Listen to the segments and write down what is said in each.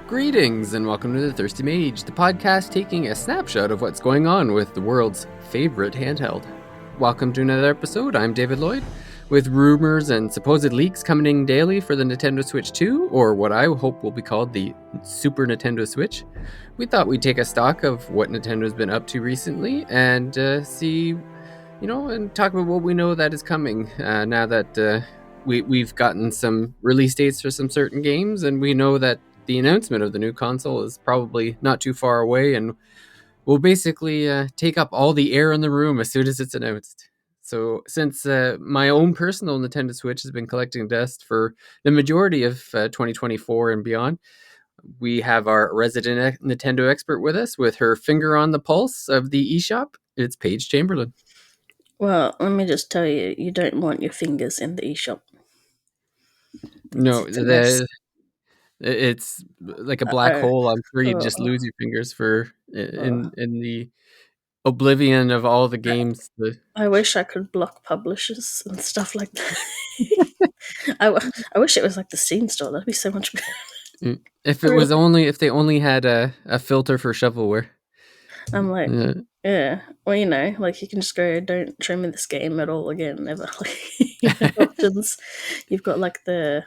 Greetings and welcome to The Thirsty Mage, the podcast taking a snapshot of what's going on with the world's favorite handheld. Welcome to another episode. I'm David Lloyd, with rumors and supposed leaks coming daily for the Nintendo Switch 2, or what I hope will be called the Super Nintendo Switch. We thought we'd take a stock of what Nintendo's been up to recently and see, and talk about what we know that is coming now that we've gotten some release dates for some certain games, and we know that the announcement of the new console is probably not too far away and will basically take up all the air in the room as soon as it's announced. So since my own personal Nintendo Switch has been collecting dust for the majority of 2024 and beyond, we have our resident Nintendo expert with us with her finger on the pulse of the eShop. It's Paige Chamberlain. Well, let me just tell you, you don't want your fingers in the eShop. No, it's like a black hole. I'm sure you'd just lose your fingers in the oblivion of all the games. I wish I could block publishers and stuff like that. I wish it was like the Steam store. That'd be so much better. If they only had a filter for shovelware. I'm like, yeah. Well, like you can just go, don't show me this game at all again, never. Options. You've got like the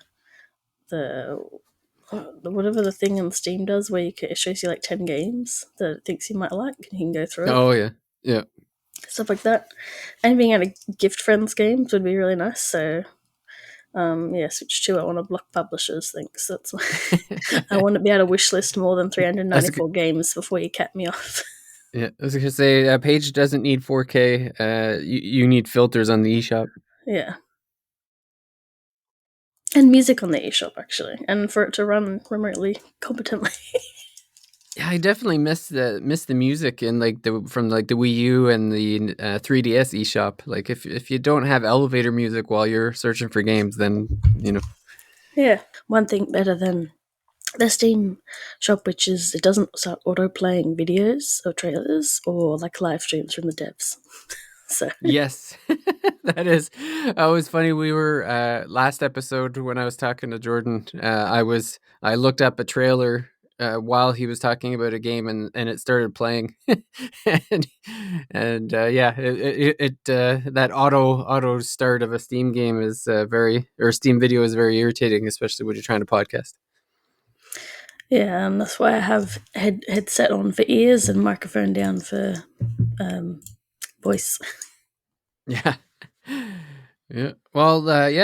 whatever the thing on Steam does, where it shows you like 10 games that it thinks you might like, and you can go through it. Oh yeah, stuff like that. And being able to gift friends games would be really nice. So, Switch 2. I want to block publishers. Thanks. That's why I want to be able to wishlist more than 394 games before you cut me off. Yeah, I was gonna say, Paige doesn't need 4K. You need filters on the eShop. Yeah. And music on the eShop, actually, and for it to run remotely competently. Yeah, I definitely miss the music in from the Wii U and the 3DS eShop. Like if you don't have elevator music while you're searching for games, then Yeah, one thing better than the Steam shop, which is it doesn't start auto playing videos or trailers or like live streams from the devs. So yes, that is always funny. We were last episode when I was talking to Jordan. I looked up a trailer while he was talking about a game, and it started playing, and that auto start of a Steam game is Steam video is very irritating, especially when you're trying to podcast. Yeah, and that's why I have headset on for ears and microphone down for voice. Yeah. Yeah. Well,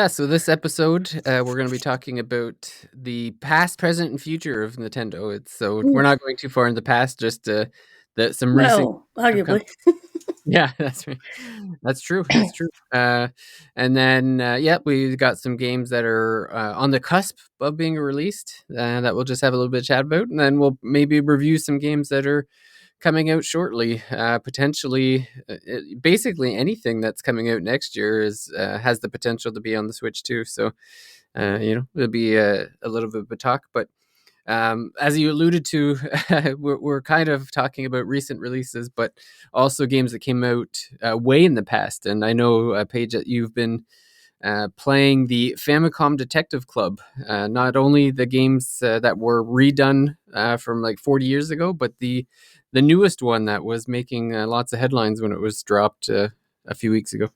so this episode, we're going to be talking about the past, present, and future of Nintendo. We're not going too far in the past, just some recent. Well, arguably. Yeah, that's right. That's true. That's true. And then, we got some games that are on the cusp of being released that we'll just have a little bit of chat about. And then we'll maybe review some games that are coming out shortly. Potentially, basically anything that's coming out next year has the potential to be on the Switch too. So, it'll be a little bit of a talk. But as you alluded to, we're kind of talking about recent releases, but also games that came out way in the past. And I know, Paige, that you've been playing the Famicom Detective Club. Not only the games that were redone from like 40 years ago, but the newest one that was making lots of headlines when it was dropped a few weeks ago.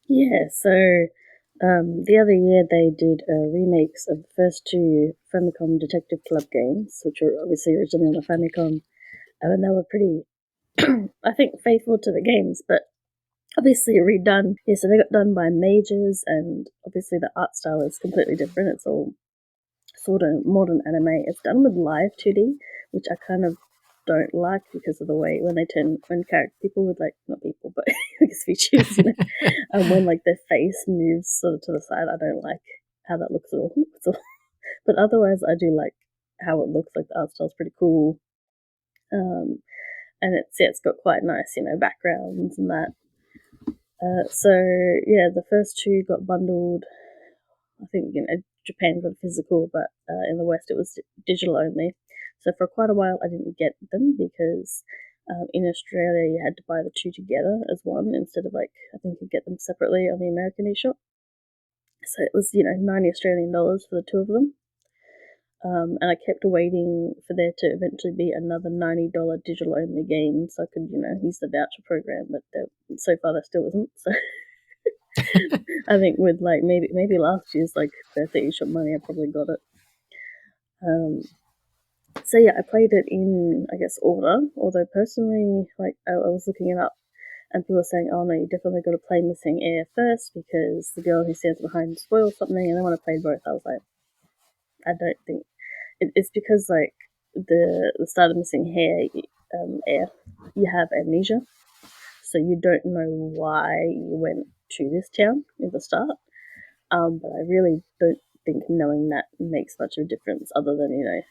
Yeah, so the other year they did remakes of the first two Famicom Detective Club games, which were obviously originally on the Famicom, and they were pretty, I think, faithful to the games, but obviously redone. Yeah, so they got done by majors, and obviously the art style is completely different. It's all sort of modern anime. It's done with live 2D, which I kind of don't like because of the way when people with like, not people, but I guess features, when like their face moves sort of to the side, I don't like how that looks at all. But otherwise, I do like how it looks. Like the art style's pretty cool, and it's got quite nice, backgrounds and that. So yeah, the first two got bundled. I think Japan got physical, but in the West it was digital only. So for quite a while I didn't get them because in Australia you had to buy the two together as one instead of I think you get them separately on the American eShop. So it was $90 for the two of them. And I kept waiting for there to eventually be another $90 digital only game so I could use the voucher program, but so far there still isn't. So I think with maybe last year's birthday eShop money, I probably got it. So yeah, I played it in order. Although personally, I was looking it up, and people were saying, "Oh no, you definitely got to play Missing Air first because the girl who stands behind spoils something." And then when I played both, I was like, I don't think it's because the start of Missing Air, you have amnesia, so you don't know why you went to this town at the start. But I really don't think knowing that makes much of a difference, other than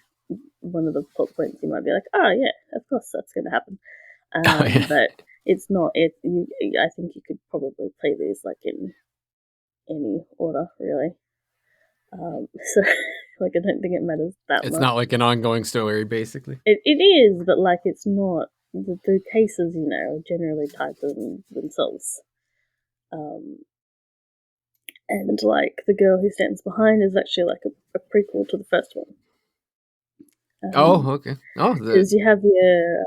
one of the plot points you might be like, oh yeah, of course that's going to happen. Yeah. But it's not. I think you could probably play these in any order, really. So I don't think it matters that It's much. not like an ongoing story, basically. It is, but it's not. The cases, are generally tied to themselves. And the girl who stands behind is actually a prequel to the first one. Oh, okay. Oh, Because you have your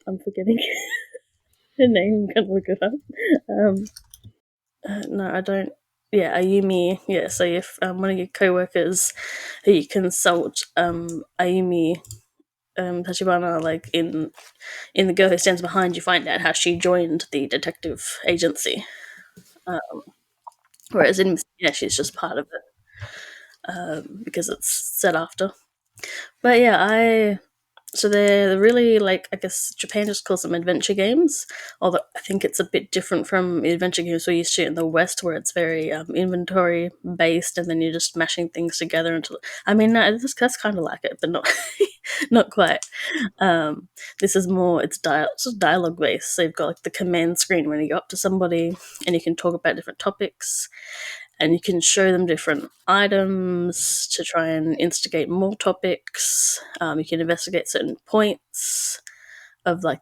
I'm forgetting her name. I'm gonna look it up. No, I don't. Yeah, Ayumi. Yeah, so if one of your co-workers who you consult, Ayumi Tachibana, in the girl who stands behind, you find out how she joined the detective agency. Whereas she's just part of it because it's set after. But yeah, so they're really Japan just calls them adventure games, although I think it's a bit different from the adventure games we're used to in the West, where it's very inventory based, and then you're just mashing things together until. I mean, that's kind of like it, but not not quite. This is more it's dialogue based. So you've got the command screen when you go up to somebody, and you can talk about different topics, and you can show them different items to try and instigate more topics. You can investigate certain points of that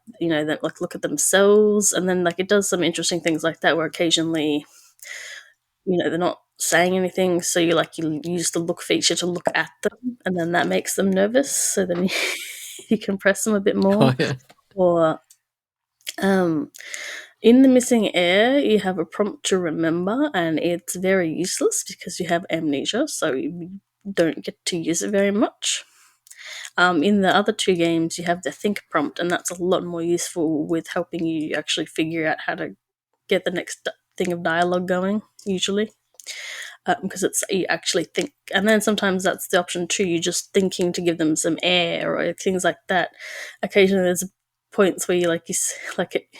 look at themselves, and then it does some interesting things like that where occasionally they're not saying anything, so you use the look feature to look at them, and then that makes them nervous, so then you can press them a bit more. oh yeah. Or in the Missing Air, you have a prompt to remember, and it's very useless because you have amnesia, so you don't get to use it very much. In the other two games, you have the think prompt, and that's a lot more useful with helping you actually figure out how to get the next thing of dialogue going, usually. Because it's you actually think, and then sometimes that's the option too. You're just thinking to give them some air or things like that. Occasionally, there's points where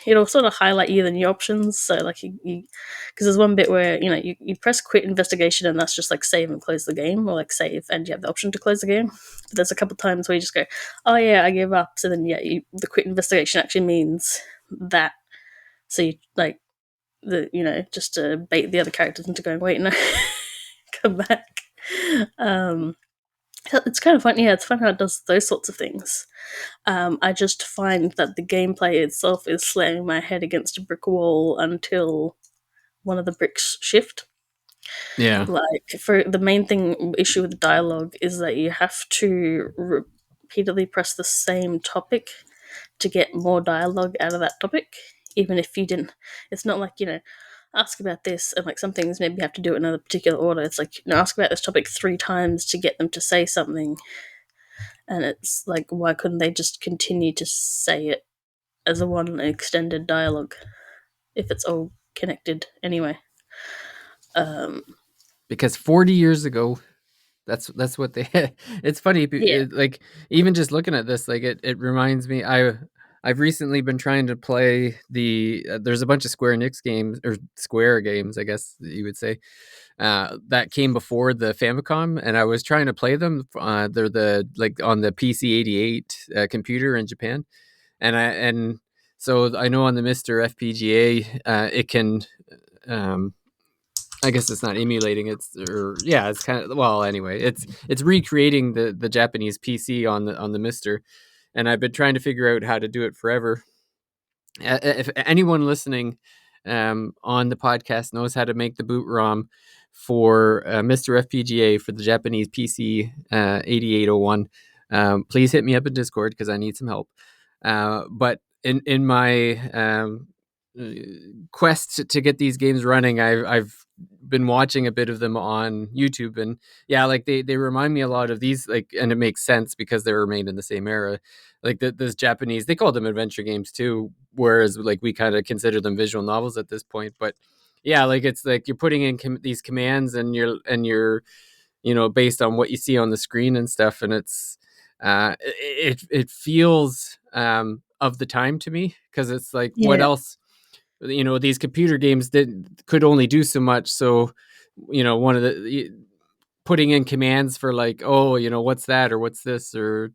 it'll sort of highlight you the new options. So you because there's one bit where you press quit investigation and that's just save and close the game, or save and you have the option to close the game. But there's a couple times where you just go, oh yeah, I give up. So then the quit investigation actually means that. So you just to bait the other characters into going, wait, no, come back. It's kind of fun. Yeah, it's fun how it does those sorts of things. I just find that the gameplay itself is slamming my head against a brick wall until one of the bricks shift. Yeah. For the main issue with the dialogue is that you have to repeatedly press the same topic to get more dialogue out of that topic, even if you didn't. It's not ask about this, and some things maybe you have to do it in a particular order. It's ask about this topic 3 times to get them to say something, and it's why couldn't they just continue to say it as a one extended dialogue if it's all connected anyway? Because 40 years ago, that's what they had. It's funny, Yeah. even just looking at this, it reminds me. I've recently been trying to play there's a bunch of Square Enix games, or Square games, I guess you would say, that came before the Famicom, and I was trying to play them. They're on the PC-88 computer in Japan, and So I know on the Mr. FPGA, it can. I guess it's not emulating. It's kind of, well. Anyway, it's recreating the Japanese PC on the Mister, and I've been trying to figure out how to do it forever. If anyone listening on the podcast knows how to make the boot ROM for Mr. FPGA for the Japanese PC 8801, please hit me up in Discord because I need some help. But in my quest to get these games running, I've been watching a bit of them on YouTube, and yeah, like they remind me a lot of these, like, and it makes sense because they were made in the same era. Like this Japanese, they call them adventure games too, whereas like we kind of consider them visual novels at this point. But yeah, like it's like you're putting in these commands, and you're based on what you see on the screen and stuff, and it feels of the time to me, because it's like, what Yeah, else, these computer games could only do so much. So one of the putting in commands for, like, oh, what's that, or what's this, or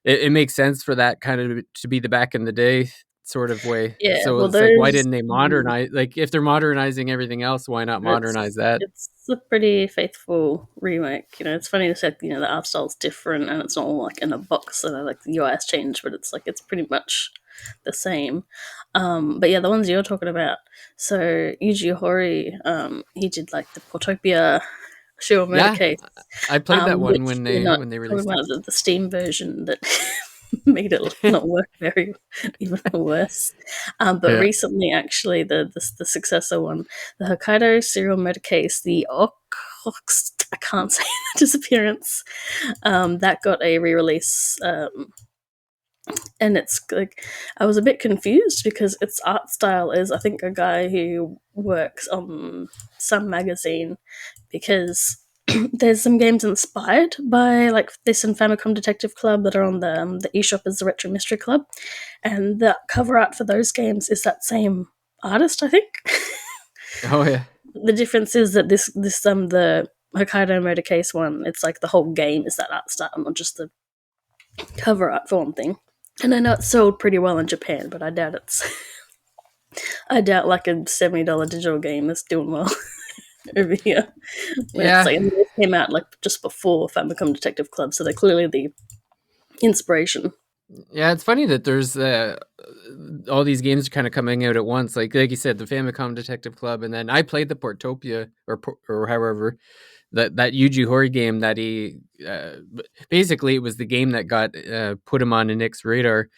it makes sense for that kind of to be the back in the day sort of way. yeah. So Well, it's like, why those. didn't they modernize? Like, if they're modernizing everything else, why not modernize that? It's a pretty faithful remake. It's funny to say, the art style's different and it's not all like in a box, so like the UI has changed, but it's like it's pretty much the same. But yeah, the ones you're talking about. So Yuji Horii, he did like the Portopia Shiro Murder Yeah, Case, I played that one which when we're they not when they talking released about the Steam version that made it not work very even worse. But it. recently, actually, the successor one, the Hokkaido Serial Murder Case, I can't say the disappearance, that got a re-release. And it's like, I was a bit confused because its art style is, I think, a guy who works on some magazine, because there's some games inspired by like this and Famicom Detective Club that are on the eShop as the Retro Mystery Club, and the cover art for those games is that same artist, I think. Oh yeah. The difference is that the Hokkaido Murder Case one, it's like the whole game is that art style, not just the cover art for one thing. And I know it's sold pretty well in Japan, but I doubt I doubt like a $70 digital game is doing well over here. When it's Yeah. like, it came out like just before Famicom Detective Club, so they're clearly the inspiration. Yeah, it's funny that there's all these games kind of coming out at once. Like you said, the Famicom Detective Club, and then I played the Portopia, or however, that Yuji Horii game that he basically, it was the game that got put him on Nick's radar,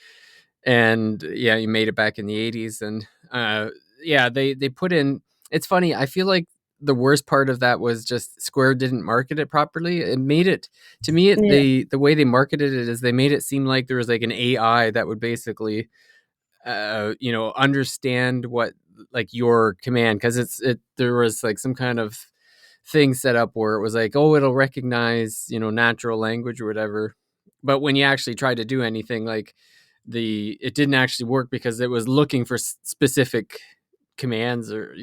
and yeah, he made it back in the 80s, and yeah, they put in. It's funny. I feel like the worst part of that was just Square didn't market it properly. It made it, to me, Yeah, the way they marketed it is they made it seem like there was like an AI that would basically understand what, like, your command, because there was like some kind of thing set up where it was like, oh, it'll recognize natural language or whatever. But when you actually tried to do anything, like, it didn't actually work because it was looking for specific commands, or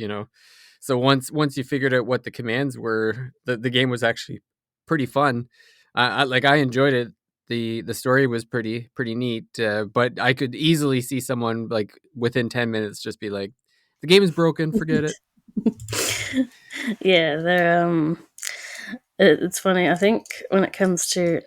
so once you figured out what the commands were, the game was actually pretty fun. I enjoyed it. The story was pretty neat, but I could easily see someone, like, within 10 minutes just be like, the game is broken, forget it. yeah. It's funny. I think when it comes to,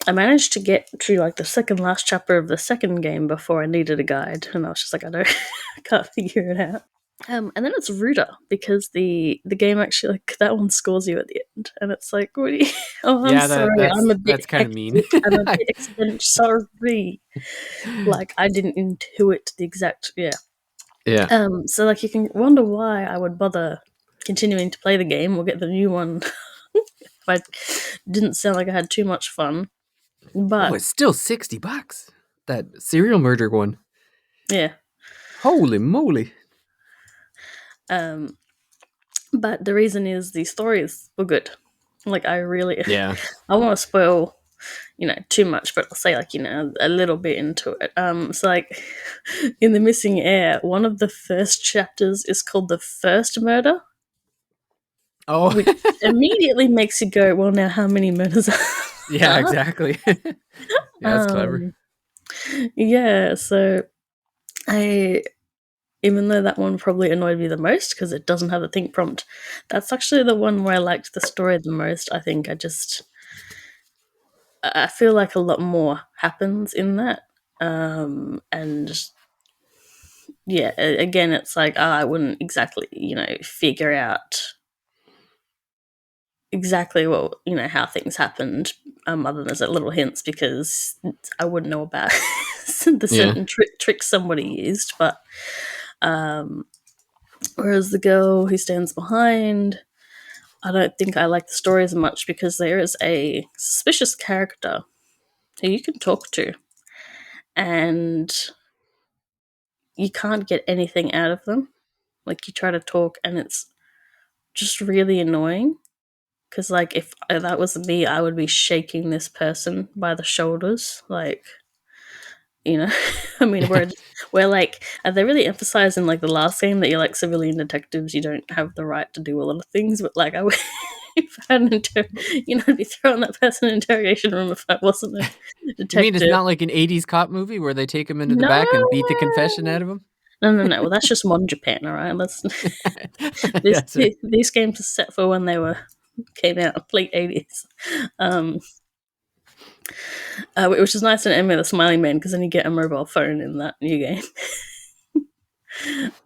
I managed to get to like the second last chapter of the second game before I needed a guide, and I was just like, I don't, I can't figure it out. And then it's ruder because the game actually, like, that one scores you at the end, and it's like, what do you, oh, I'm Yeah, sorry, I'm a bit that's kind of mean. hectic, I'm a bit expensive, sorry. Like, I didn't intuit the exact, yeah. Yeah. So like, you can wonder why I would bother continuing to play the game or get the new one if I didn't sound like I had too much fun. Oh, But it's still $60. That serial murder one. yeah, Holy moly. um, but the reason is the stories were good. Like, I really, Yeah. I want to spoil, too much, but I'll say, like, a little bit into it. So like, in The Missing Heir, one of the first chapters is called The First Murder, Oh. which immediately makes you go, well, now how many murders Yeah, are? exactly. Yeah, that's clever. Um, yeah, so Even though that one probably annoyed me the most because it doesn't have a think prompt, that's actually the one where I liked the story the most. I think I feel like a lot more happens in that. And yeah, again, it's like I wouldn't exactly, figure out exactly what, how things happened, other than as little hints, because I wouldn't know about the Yeah. certain tricks somebody used. But um, whereas the girl who stands behind, I don't think I like the story as much because there is a suspicious character who you can talk to, and you can't get anything out of them. Like, you try to talk, and it's just really annoying. Because, like, if that was me, I would be shaking this person by the shoulders. Like, I mean, we're like, are they really emphasizing, like, the last game that you're like civilian detectives, you don't have the right to do a lot of things, but like, I would, if I had I'd be throwing that person in an interrogation room if I wasn't a You mean it's detective. not like an 80s cop movie where they take him into the No, back and beat the confession out of him? no. Well, that's just modern Japan, all right. Let's this That's right. these games are set for when they came out, late 80s. Um, which is nice in Emmy the Smiling Man because then you get a mobile phone in that new game.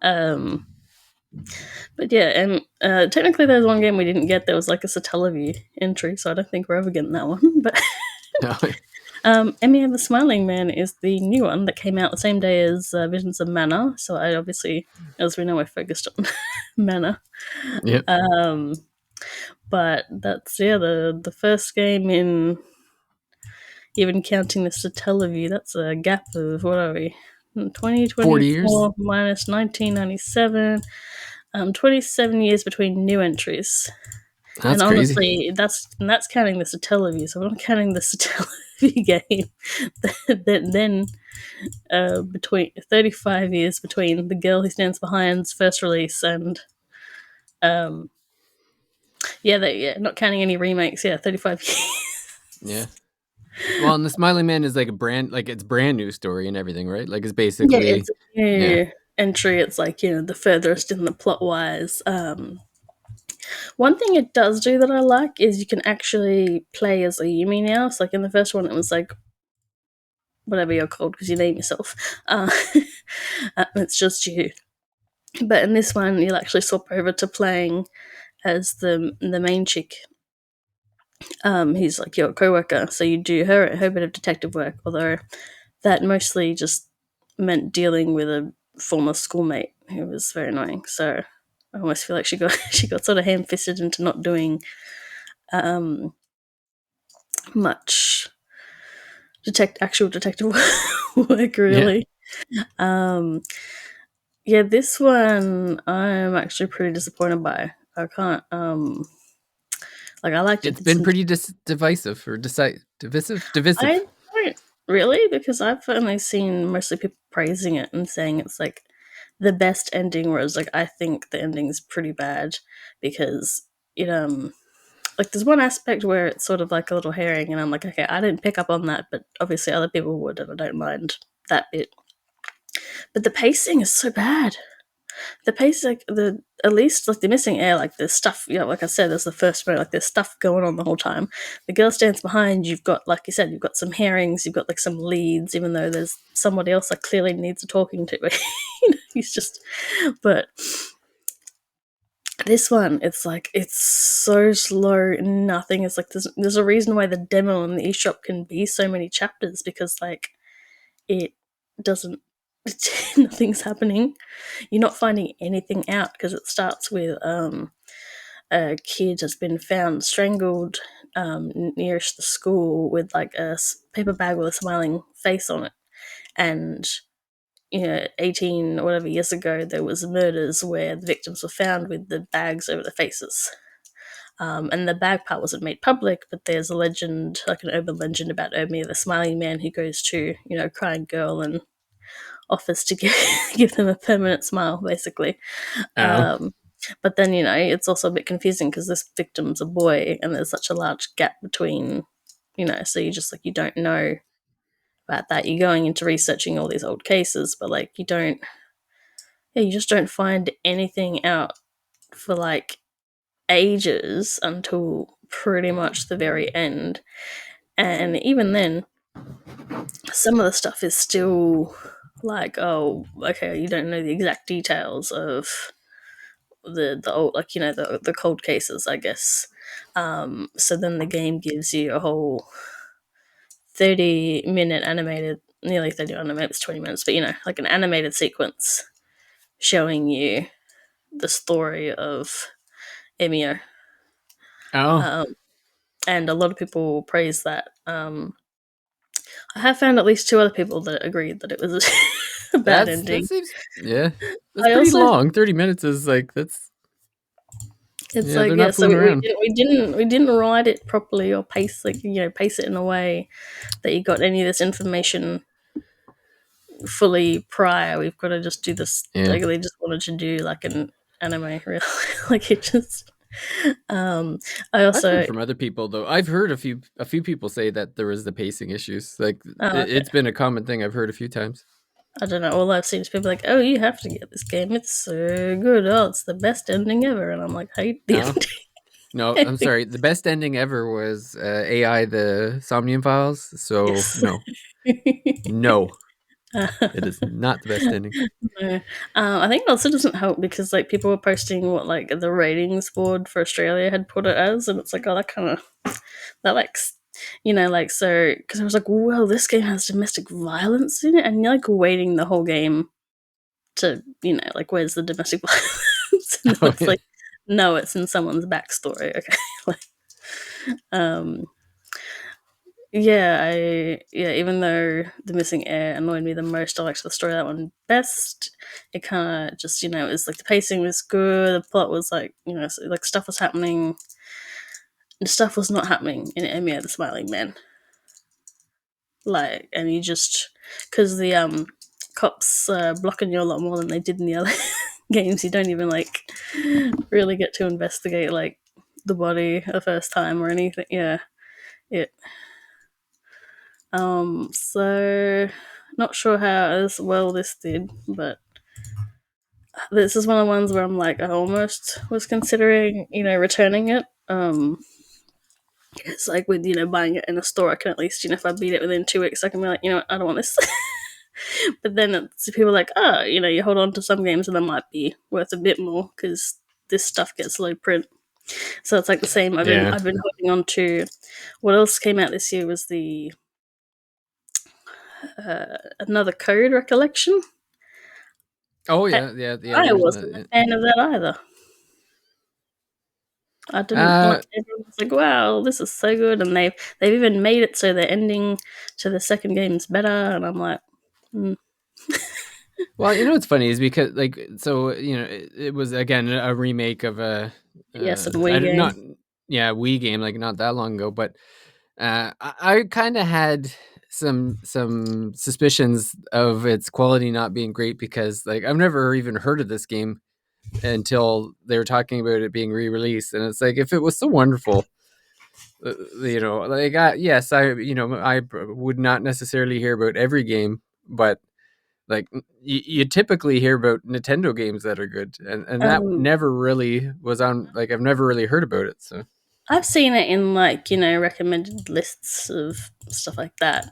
um, but yeah, and technically there's one game we didn't get. There was like a Satellaview entry, so I don't think we're ever getting that one. But No. Emmy and the Smiling Man is the new one that came out the same day as Visions of Mana. So I obviously, as we know, we're focused on Mana. Yep. Um, but that's the first game in, even counting the Satellaview, that's a gap of, what are we? 40 years? 2024 minus 1997, 27 years between new entries. And That's crazy. honestly, that's counting the Satellaview. So if I'm not counting the Satellaview game, then between 35 years between The Girl Who Stands Behind's first release and um, not counting any remakes. Yeah, 35 years. Yeah. Well, and the Smiling Man is like it's brand new story and everything, right? Like it's Yeah, basically, it's a yeah, new entry. It's like, the furthest in the plot wise. One thing it does do that I like is you can actually play as a Yumi now. So, like, in the first one, it was like whatever you're called because you name yourself. It's just you. But in this one, you'll actually swap over to playing as the main chick. He's like your coworker, so you do her bit of detective work. Although that mostly just meant dealing with a former schoolmate who was very annoying. So I almost feel like she got she got sort of ham fisted into not doing um, much actual detective work yeah. really. Um, yeah, this one I'm actually pretty disappointed by. I can't like, I liked it. It's It's been pretty divisive or divisive, I divisive. don't really, because I've only seen mostly people praising it and saying it's like the best ending, whereas like I think the ending's pretty bad because it like there's one aspect where it's sort of like a little herring and I'm like, okay, I didn't pick up on that, but obviously other people would and I don't mind that bit. But the pacing is so bad. The pace, like the at least like the missing air, like there's stuff, like I said, there's the first moment, like there's stuff going on the whole time. The girl stands behind, you've got, like you said, you've got some herrings, you've got like some leads, even though there's somebody else that clearly needs a talking to. He's just, but this one, it's like it's so slow. Nothing is like there's a reason why the demo in the eShop can be so many chapters because like it doesn't. Nothing's happening. You're not finding anything out because it starts with a kid has been found strangled nearest the school with like a paper bag with a smiling face on it. And 18 or whatever years ago, there was murders where the victims were found with the bags over their faces. And the bag part wasn't made public, but there's a legend, like an urban legend about Omi, the smiling man who goes to, a crying girl and offers to give them a permanent smile, basically. Oh, But then, it's also a bit confusing because this victim's a boy and there's such a large gap between, so you just like, you don't know about that. You're going into researching all these old cases, but like you just don't find anything out for like ages until pretty much the very end. And even then, some of the stuff is still like, oh, okay, you don't know the exact details of the old, like, the cold cases, I guess. So then the game gives you a whole 30-minute animated, nearly 30 animated, it's 20 minutes, but like an animated sequence showing you the story of Emio. Oh, Um, and a lot of people praise that. I have found at least two other people that agreed that it was a bad that ending. seems, yeah, that's I pretty also, long. 30 minutes is like, that's, it's yeah, like, they're yeah. not So fooling around. we didn't write it properly or pace it in a way that you got any of this information fully prior. We've got to just do this. Yeah. Like they just wanted to do like an anime, really. Like it just. Um, I I've heard also. from other people though. I've heard a few people say that there was the pacing issues. Like Oh, okay. it's been a common thing I've heard a few times. I don't know. All I've seen is people like, "Oh, you have to get this game. It's so good. Oh, it's the best ending ever." And I'm like, "Hate the Oh no, I'm ending." sorry. The best ending ever was AI the Somnium Files. So Yes. no, no, it is not the best ending. No. I think it also doesn't help because like people were posting what like the ratings board for Australia had put it as, and it's like, oh, that kind of that like like, so because I was like, well, this game has domestic violence in it, and you're like waiting the whole game to like, where's the domestic violence? And Oh, it's like, no, it's in someone's backstory. Okay, like, um, yeah, even though the missing air annoyed me the most, I liked the story of that one best. It kind of just, it was like the pacing was good, the plot was like, so, like stuff was happening, and stuff was not happening in Emia the Smiling Man. Like, and you just, because the cops blocking you a lot more than they did in the other games, you don't even like really get to investigate like the body the first time or anything. Yeah, it. So not sure how as well this did, but this is one of the ones where I'm like, I almost was considering, returning it. It's like with, buying it in a store, I can at least, if I beat it within 2 weeks, I can be like, you know what, I don't want this. But then it's people like, oh, you hold on to some games and they might be worth a bit more because this stuff gets low print. So it's like the same. yeah. I've been holding on to. What else came out this year was the another Code Recollection. Oh I, yeah, yeah. I There's wasn't a fan of that either. I didn't uh like. Everyone was like, "Wow, this is so good," and they've even made it so the ending to the second game's better. And I'm like, well, what's funny is because like so it was again a remake of a yes, and I Wii don't game. not yeah Wii game like not that long ago, but I kind of had some suspicions of its quality not being great because like I've never even heard of this game until they were talking about it being re-released, and it's like if it was so wonderful, like yes, I would not necessarily hear about every game, but like you typically hear about Nintendo games that are good, and that Um, never really was on. Like I've never really heard about it. So I've seen it in like recommended lists of stuff like that.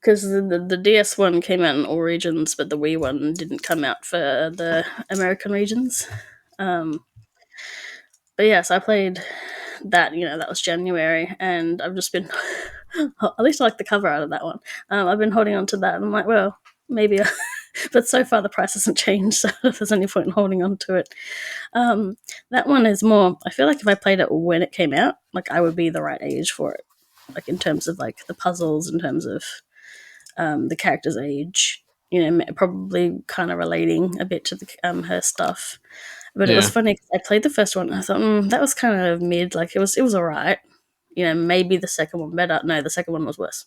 Because the DS one came out in all regions, but the Wii one didn't come out for the American regions. Um, but yes, I played that. That was January, and I've just been. At least I like the cover out of that one. I've been holding on to that, and I'm like, well, maybe. But so far the price hasn't changed, so if there's any point in holding on to it. Um, that one is more. I feel like if I played it when it came out, like I would be the right age for it. Like in terms of like the puzzles, in terms of the character's age. Probably kind of relating a bit to the her stuff. But it was yeah. funny 'cause I played the first one and I thought that was kind of mid. Like it was alright. Maybe the second one better. No, the second one was worse.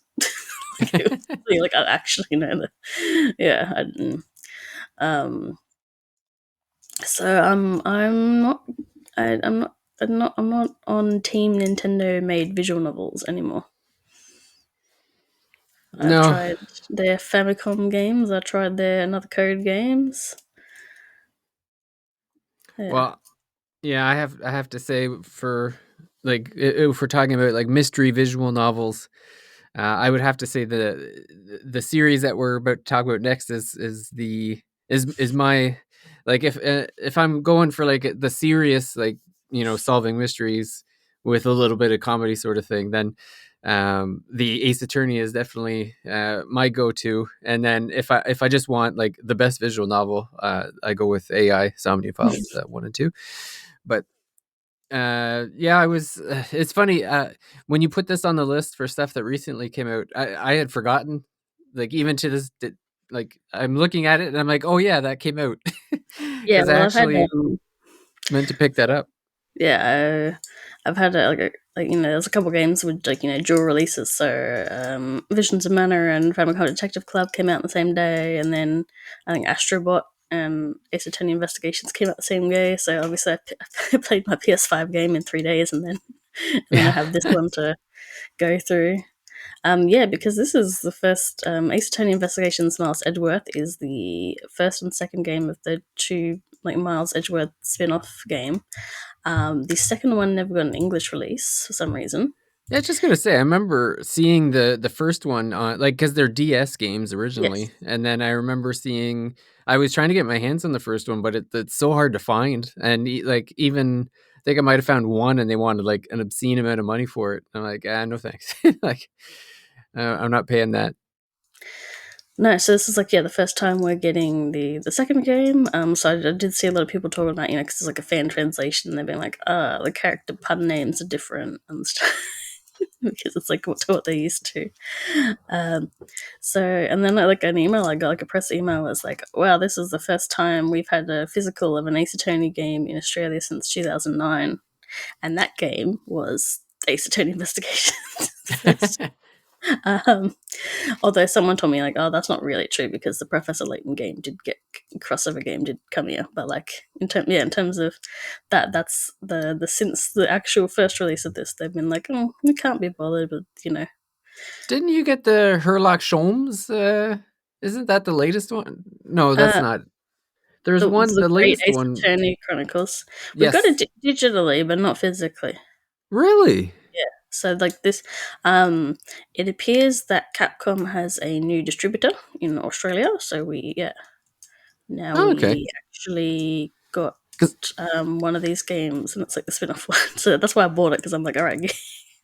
Like I actually know that. Yeah. Um. So I'm not. I'm not. I'm not on Team Nintendo made visual novels anymore. I've No. tried their Famicom games. I tried their Another Code games. Yeah. Well, yeah, I have to say for like if we're talking about like mystery visual novels, I would have to say the series that we're about to talk about next is my like if I'm going for like the serious like solving mysteries with a little bit of comedy sort of thing, then the Ace Attorney is definitely my go-to. And then if I just want like the best visual novel, I go with AI Somnia Files 1 and 2. But yeah, I was it's funny when you put this on the list for stuff that recently came out, I had forgotten, like even to like I'm looking at it and I'm like, oh yeah, that came out. Yeah, Because I well, I've had actually meant to pick that up. yeah, I've had like there's a couple games with like dual releases. So Visions of Mana and Famicom Detective Club came out on the same day, and then I think Astrobot and Ace Attorney Investigations came out the same day. So obviously I played my PS5 game in 3 days, and then I Yeah. have this one to go through. Yeah, because this is the first Ace Attorney Investigations. Miles Edgeworth is the first and second game of the two like Miles Edgeworth spin-off game. The second one never got an English release for some reason. Yeah, just gonna say, I remember seeing the first one on like because they're DS games Yes, originally, and then I remember seeing. I was trying to get my hands on the first one, but it's so hard to find, and like even I think I might have found one, and they wanted like an obscene amount of money for it. I'm like, no thanks. Like, I'm not paying that. no. So this is like the first time we're getting the second game. So I did see a lot of people talking about because it's like a fan translation. They've been like, the character pun names are different and stuff. Because it's like what they're used to. Um, so, and then like an email I got, like a press email, was like, "Wow, this is the first time we've had a physical of an Ace Attorney game in Australia since 2009, and that game was Ace Attorney Investigations." First. Um, Although someone told me like, "Oh, that's not really true because the Professor Layton game did get crossover game did come here," but like in terms of that's the since the actual first release of this, they've been like, "Oh, we can't be bothered with Didn't you get the Herlock Sholmes? Isn't that the latest one? No, that's uh, not. There's one, the the Great latest Ace one. Attorney Chronicles. We got it Yes, digitally, but not physically. really. Yeah. So like this, it appears that Capcom has a new distributor in Australia. So now Oh, okay. we actually got Because one of these games, and it's like the spin-off one. So that's why I bought it, because I'm like, all right,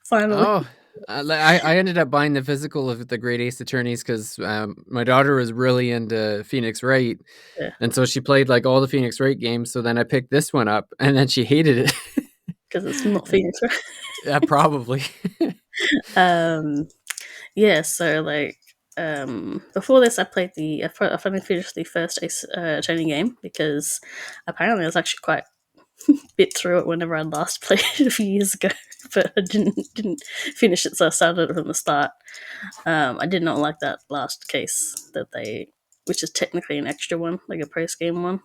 finally. oh, I ended up buying the physical of the Great Ace Attorneys because my daughter was really into Phoenix Wright, Yeah, and so she played like all the Phoenix Wright games. So then I picked this one up, and then she hated it. because it's not Phoenix, right? Probably. Um, yeah. So like, before this, I finally finished the first Ace Attorney game, because apparently I was actually quite bit through it whenever I last played it a few years ago, but I didn't finish it, so I started it from the start. I did not like that last case which is technically an extra one, like a post game one.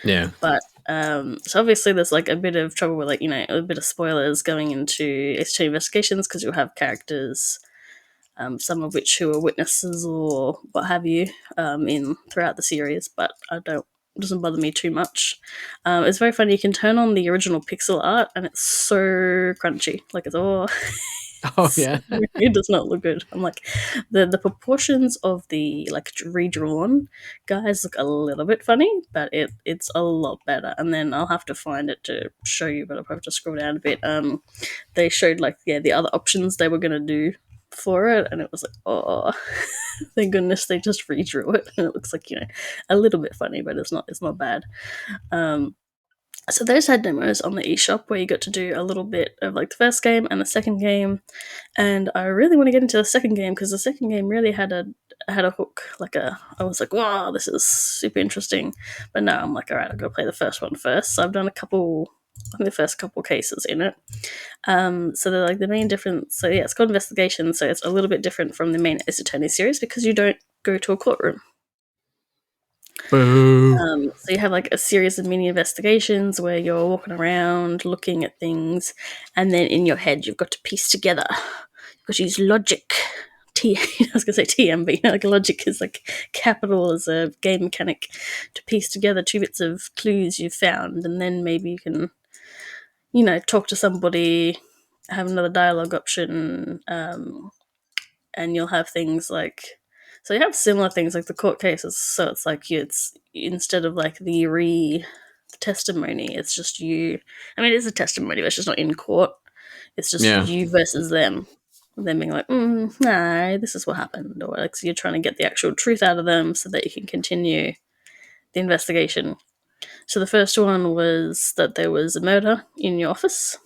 Yeah. But so obviously there's like a bit of trouble with like a bit of spoilers going into HT investigations, because you'll have characters, some of which who are witnesses or what have you, in throughout the series. But I don't it doesn't bother me too much. It's very funny. You can turn on the original pixel art, and it's so crunchy. Like it's all Oh yeah. it does not look good. I'm like, the proportions of the like redrawn guys look a little bit funny, but it's a lot better. And then I'll have to find it to show you, but I'll have to scroll down a bit. They showed like the other options they were gonna do for it, and it was like, oh, thank goodness they just redrew it, and it looks like a little bit funny, but it's not bad. Um, so those had demos on the eShop where you got to do a little bit of like the first game and the second game, and I really want to get into the second game, because the second game really had a hook. I was like, wow, this is super interesting. But now I'm like, all right, I've got to play the first one first. So I've done the first couple cases in it. So they're like the main difference. So yeah, it's called Investigation. So it's a little bit different from the main Ace Attorney series, because you don't go to a courtroom. Boo. So you have like a series of mini investigations where you're walking around looking at things, and then in your head you've got to piece together. You've got to use logic I was gonna say TMB. Like logic is like capital as a game mechanic to piece together two bits of clues you've found, and then maybe you can, talk to somebody, have another dialogue option, and you'll have things like, so you have similar things like the court cases. So it's like it's instead of like the testimony, it's just you. I mean, it is a testimony, but it's just not in court. It's just Yeah. you versus them. Them being like, nah, this is what happened, or like, so you're trying to get the actual truth out of them so that you can continue the investigation. So the first one was that there was a murder in your office,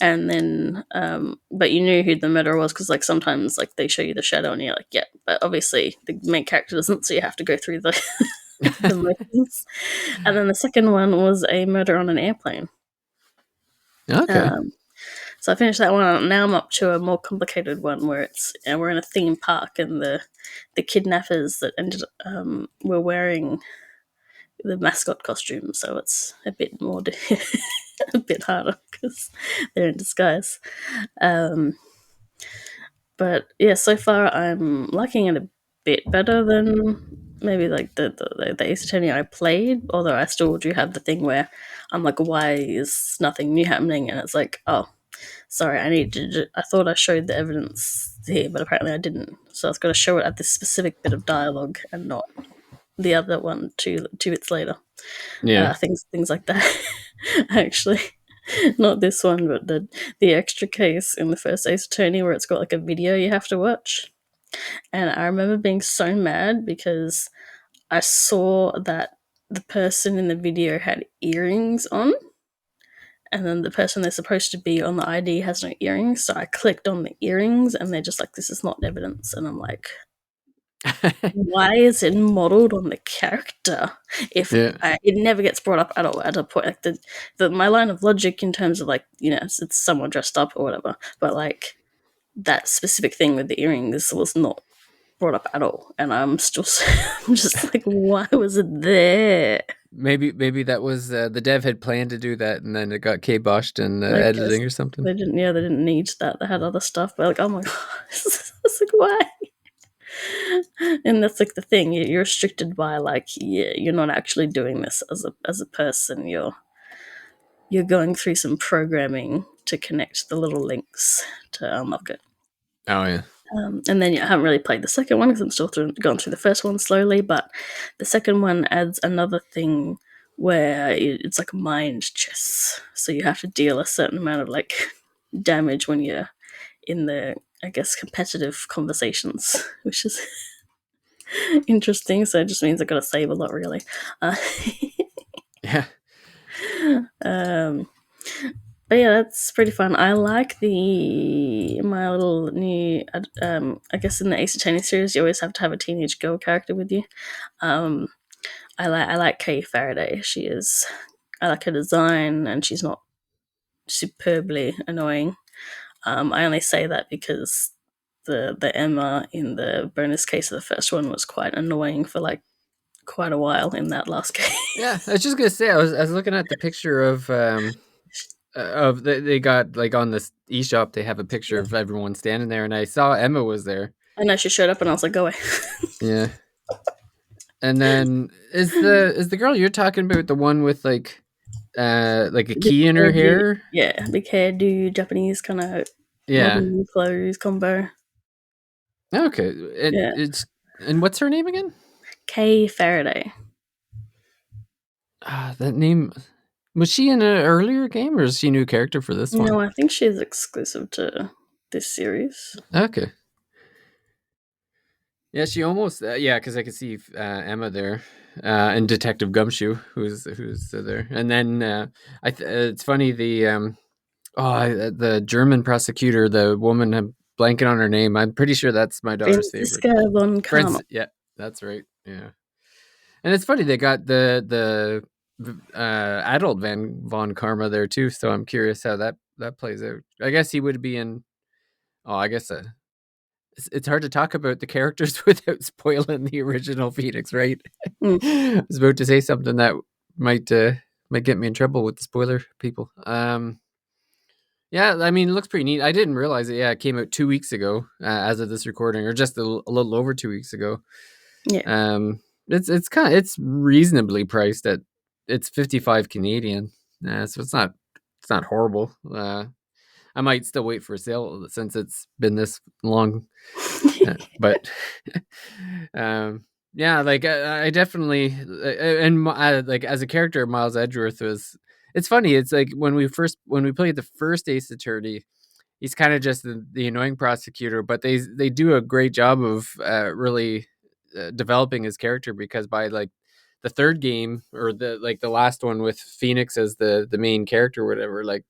and then but you knew who the murderer was because like sometimes like they show you the shadow and you're like, yeah, but obviously the main character doesn't, so you have to go through the the motions. And then the second one was a murder on an airplane. Okay. So I finished that one. Now I'm up to a more complicated one where it's we're in a theme park, and the kidnappers that ended were wearing the mascot costume, so it's a bit more a bit harder because they're in disguise. But yeah, so far I'm liking it a bit better than maybe like the Ace Attorney I played. Although I still do have the thing where I'm like, why is nothing new happening? And it's like, oh, sorry, I thought I showed the evidence here, but apparently I didn't. So I was going to show it at this specific bit of dialogue and not the other one two bits later. Yeah. Things like that. Actually, not this one, but the extra case in the first Ace Attorney where it's got like a video you have to watch. And I remember being so mad because I saw that the person in the video had earrings on, and then the person they're supposed to be on the ID has no earrings. So I clicked on the earrings, and they're just like, "This is not evidence." And I'm like, "Why is it modeled on the character? If Yeah. it never gets brought up at all at a point, like my line of logic in terms of like it's someone dressed up or whatever, but like that specific thing with the earrings was not brought up at all, and I'm still I'm just like, why was it there? Maybe that was the dev had planned to do that, and then it got kiboshed in I guess editing or something. they didn't. Yeah, they didn't need that. They had other stuff. But like, oh my god, it's like why? And that's like the thing. You're restricted by like, yeah, you're not actually doing this as a person. You're going through some programming to connect the little links to unlock it. Oh yeah. And then I haven't really played the second one because I'm still going through the first one slowly. But the second one adds another thing where it's like mind chess. So you have to deal a certain amount of like damage when you're in the, I guess, competitive conversations, which is interesting. So it just means I got to save a lot, really. Yeah. Um, but yeah, that's pretty fun. I like my little new. I guess in the Ace Attorney series, you always have to have a teenage girl character with you. I like Kay Faraday. I like her design, and she's not superbly annoying. I only say that because the Emma in the bonus case of the first one was quite annoying for like quite a while in that last case. Yeah, I was just gonna say I was looking at the picture of they got like on this eShop they have a picture of everyone standing there, and I saw Emma was there. I know she showed up, and I was like, "Go away." Yeah. And then is the girl you're talking about the one with like a Big key in her hairdo, hair? yeah, big hairdo, Japanese kind of Yeah. modern clothes combo. Okay. Yeah, And what's her name again? Kay Faraday. That name was she in an earlier game or is she a new character for this one? No, I think she's exclusive to this series. Okay. Yeah, she almost yeah, because I could see Emma there, and Detective Gumshoe, who's there, and then it's funny the German prosecutor, the woman, I'm blanking on her name. I'm pretty sure that's my daughter's favorite. Franziska von Karma. Yeah, that's right. Yeah, and it's funny they got the adult von Karma there too. So I'm curious how that plays out. I guess he would be in. Oh, I guess it's hard to talk about the characters without spoiling the original Phoenix, right? Mm. I was about to say something that might get me in trouble with the spoiler people. Yeah, I mean, it looks pretty neat. I didn't realize it. Yeah, it came out 2 weeks ago, as of this recording, or just a little over 2 weeks ago. Yeah. It's reasonably priced at it's 55 Canadian, so it's not horrible. I might still wait for a sale since it's been this long, but um, yeah, like I definitely like as a character, Miles Edgeworth was. It's funny. It's like when we played the first Ace Attorney, he's kind of just the annoying prosecutor, but they do a great job of really developing his character, because by like the third game, or the last one with Phoenix as the main character or whatever, like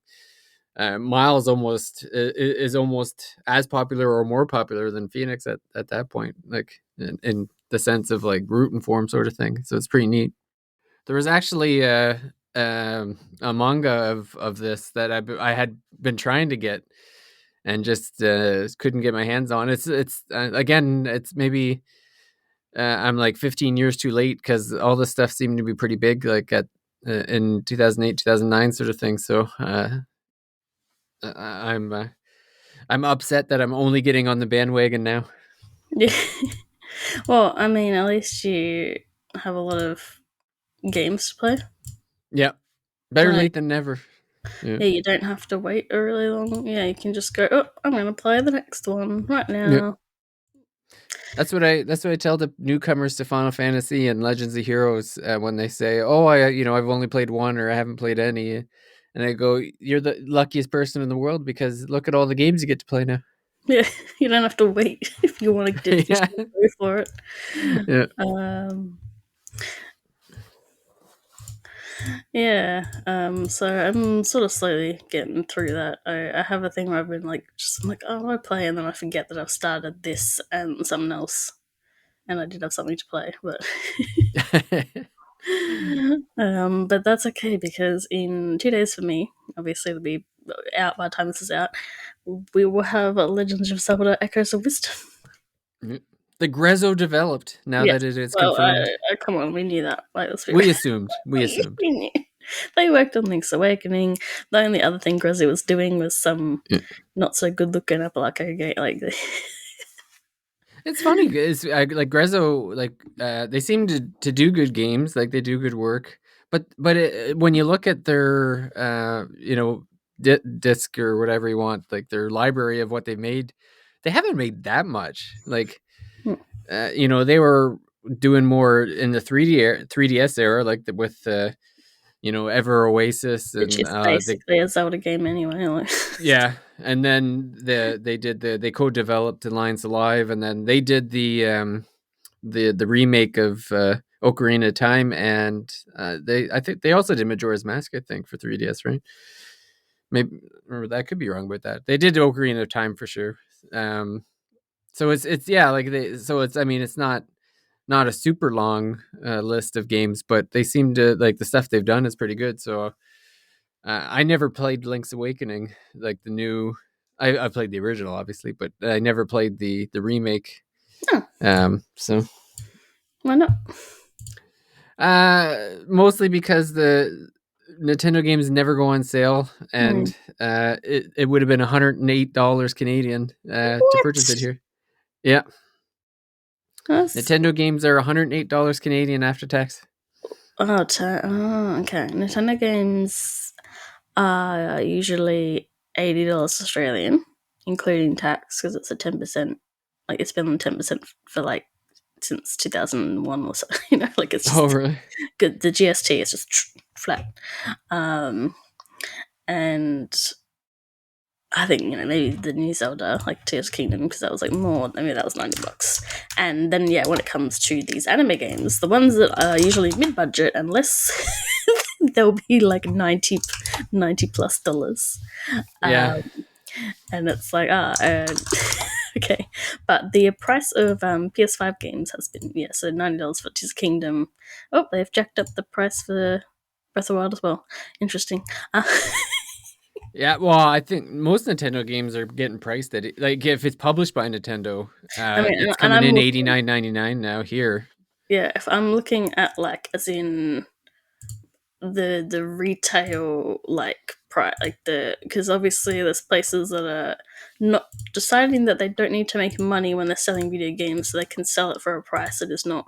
Miles is almost as popular or more popular than Phoenix at that point, like in the sense of like rooting for him sort of thing. So it's pretty neat. There was actually a manga of this that I had been trying to get and just couldn't get my hands on. It's again, it's maybe I'm like 15 years too late, because all this stuff seemed to be pretty big, like at in 2008, 2009 sort of thing. So I'm I'm upset that I'm only getting on the bandwagon now. Yeah. Well, I mean, at least you have a lot of games to play. Yeah, better Like, late than never. Yeah, yeah, you don't have to wait a really long. Yeah, you can just go. Oh, I'm gonna play the next one right yeah. now. That's what I tell the newcomers to Final Fantasy and Legends of Heroes, when they say, "Oh, I've only played one, or I haven't played any," and I go, "You're the luckiest person in the world, because look at all the games you get to play now." Yeah, you don't have to wait if you want to dip your Yeah, toe for it. yeah. Um, yeah. So I'm sort of slowly getting through that. I have a thing where I've been like, I'm like, oh, I play, and then I forget that I've started this and something else, and I did have something to play, but. But that's okay, because in 2 days for me, obviously it'll be out by the time this is out, we will have Legends of Zelda Echoes of Wisdom. The Grezzo developed, now Yes. that it is Well, confirmed. come on, we knew that. Like, let's be real. We assumed. We assumed. We knew. They worked on Link's Awakening. The only other thing Grezzy was doing was some Yeah. not so good looking Apalaco game. Like, It's funny, because like Grezzo, like they seem to do good games, like they do good work. But when you look at their disc or whatever you want, like their library of what they've made, they haven't made that much. Like they were doing more in the 3DS era, like with Ever Oasis, which and is basically a Zelda game anyway. Like. yeah, and then they co-developed Alliance Alive, and then they did the remake of Ocarina of Time, and I think they also did Majora's Mask, I think, for 3DS, right? Maybe, or that could be wrong about that. They did Ocarina of Time for sure. Um, so it's yeah, like it's, I mean, it's not a super long list of games, but they seem to like the stuff they've done is pretty good. So I never played Link's Awakening, like the new. I played the original, obviously, but I never played the remake. Oh, So why not? mostly because the Nintendo games never go on sale, Hmm. and it would have been $108 Canadian to purchase it What? here. Yeah, That's Nintendo games are $108 Canadian after tax. okay. Nintendo games are usually $80 Australian, including tax, because it's a 10%. Like, it's been 10% for like since 2001 or so. Like, it's Oh, just really? good. The GST is just flat. Um, and I think maybe the new Zelda, like Tears of Kingdom, because that was like more. I mean, that was $90. And then yeah, when it comes to these anime games, the ones that are usually mid-budget and less, they'll be like 90 plus dollars. Yeah. And it's like okay, but the price of PS5 games has been so $90 for Tears of Kingdom. Oh, they've jacked up the price for Breath of the Wild as well. Interesting. Yeah, well, I think most Nintendo games are getting priced at like if it's published by Nintendo, I mean, it's and coming I'm in looking. 89.99 now here. Yeah, if I'm looking at like as in the retail like because obviously there's places that are not deciding that they don't need to make money when they're selling video games, so they can sell it for a price that is not,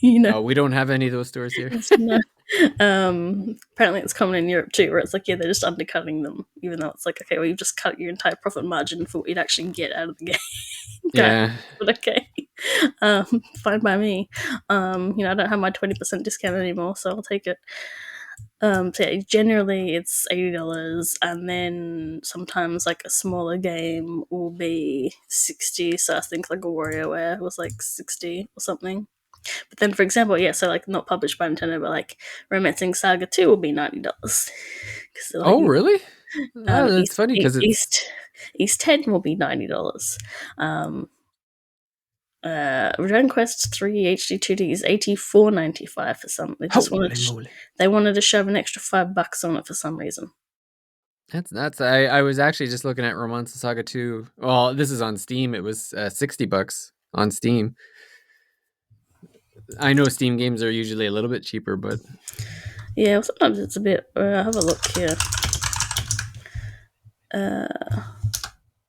Oh, we don't have any of those stores here. Apparently it's common in Europe too, where it's like, yeah, they're just undercutting them, even though it's like, okay, well, you've just cut your entire profit margin for what you'd actually get out of the game. Yeah. But okay. Fine by me. I don't have my 20% discount anymore, so I'll take it. So yeah, generally it's $80, and then sometimes like a smaller game will be 60. So I think like a WarioWare was like 60 or something. But then, for example, so like not published by Nintendo, but like Romancing Saga 2 will be $90. Like, oh, really? Oh, that's funny because it's East 10 will be $90. Dragon Quest 3 HD 2D is $84.95 for some. They wanted to shove an extra $5 on it for some reason. That's I was actually just looking at Romance Saga 2. Well, this is on Steam. It was $60 on Steam. I know Steam games are usually a little bit cheaper, but yeah, well, sometimes it's a bit. Have a look here.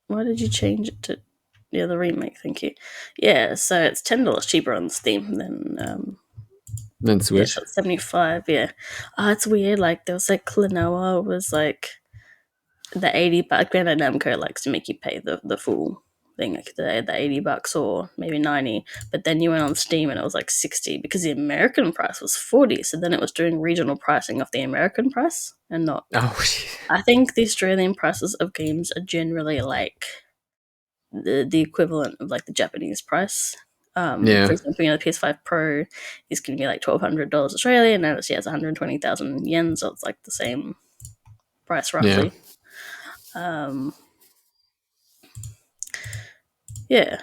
Why did you change it to? Yeah, the remake. Thank you. Yeah, so it's $10 cheaper on Steam than Switch. Yeah, 75. Yeah, it's weird. Like there was like Klonoa was like the 80, but Bandai Namco likes to make you pay the full thing, like the $80 or maybe 90. But then you went on Steam and it was like 60 because the American price was 40. So then it was doing regional pricing of the American price and not. Oh, I think the Australian prices of games are generally like the equivalent of like the Japanese price. yeah. For example, the PS5 Pro is going to be like $1,200 Australian, and it's 120,000 yen, so it's like the same price roughly. Yeah,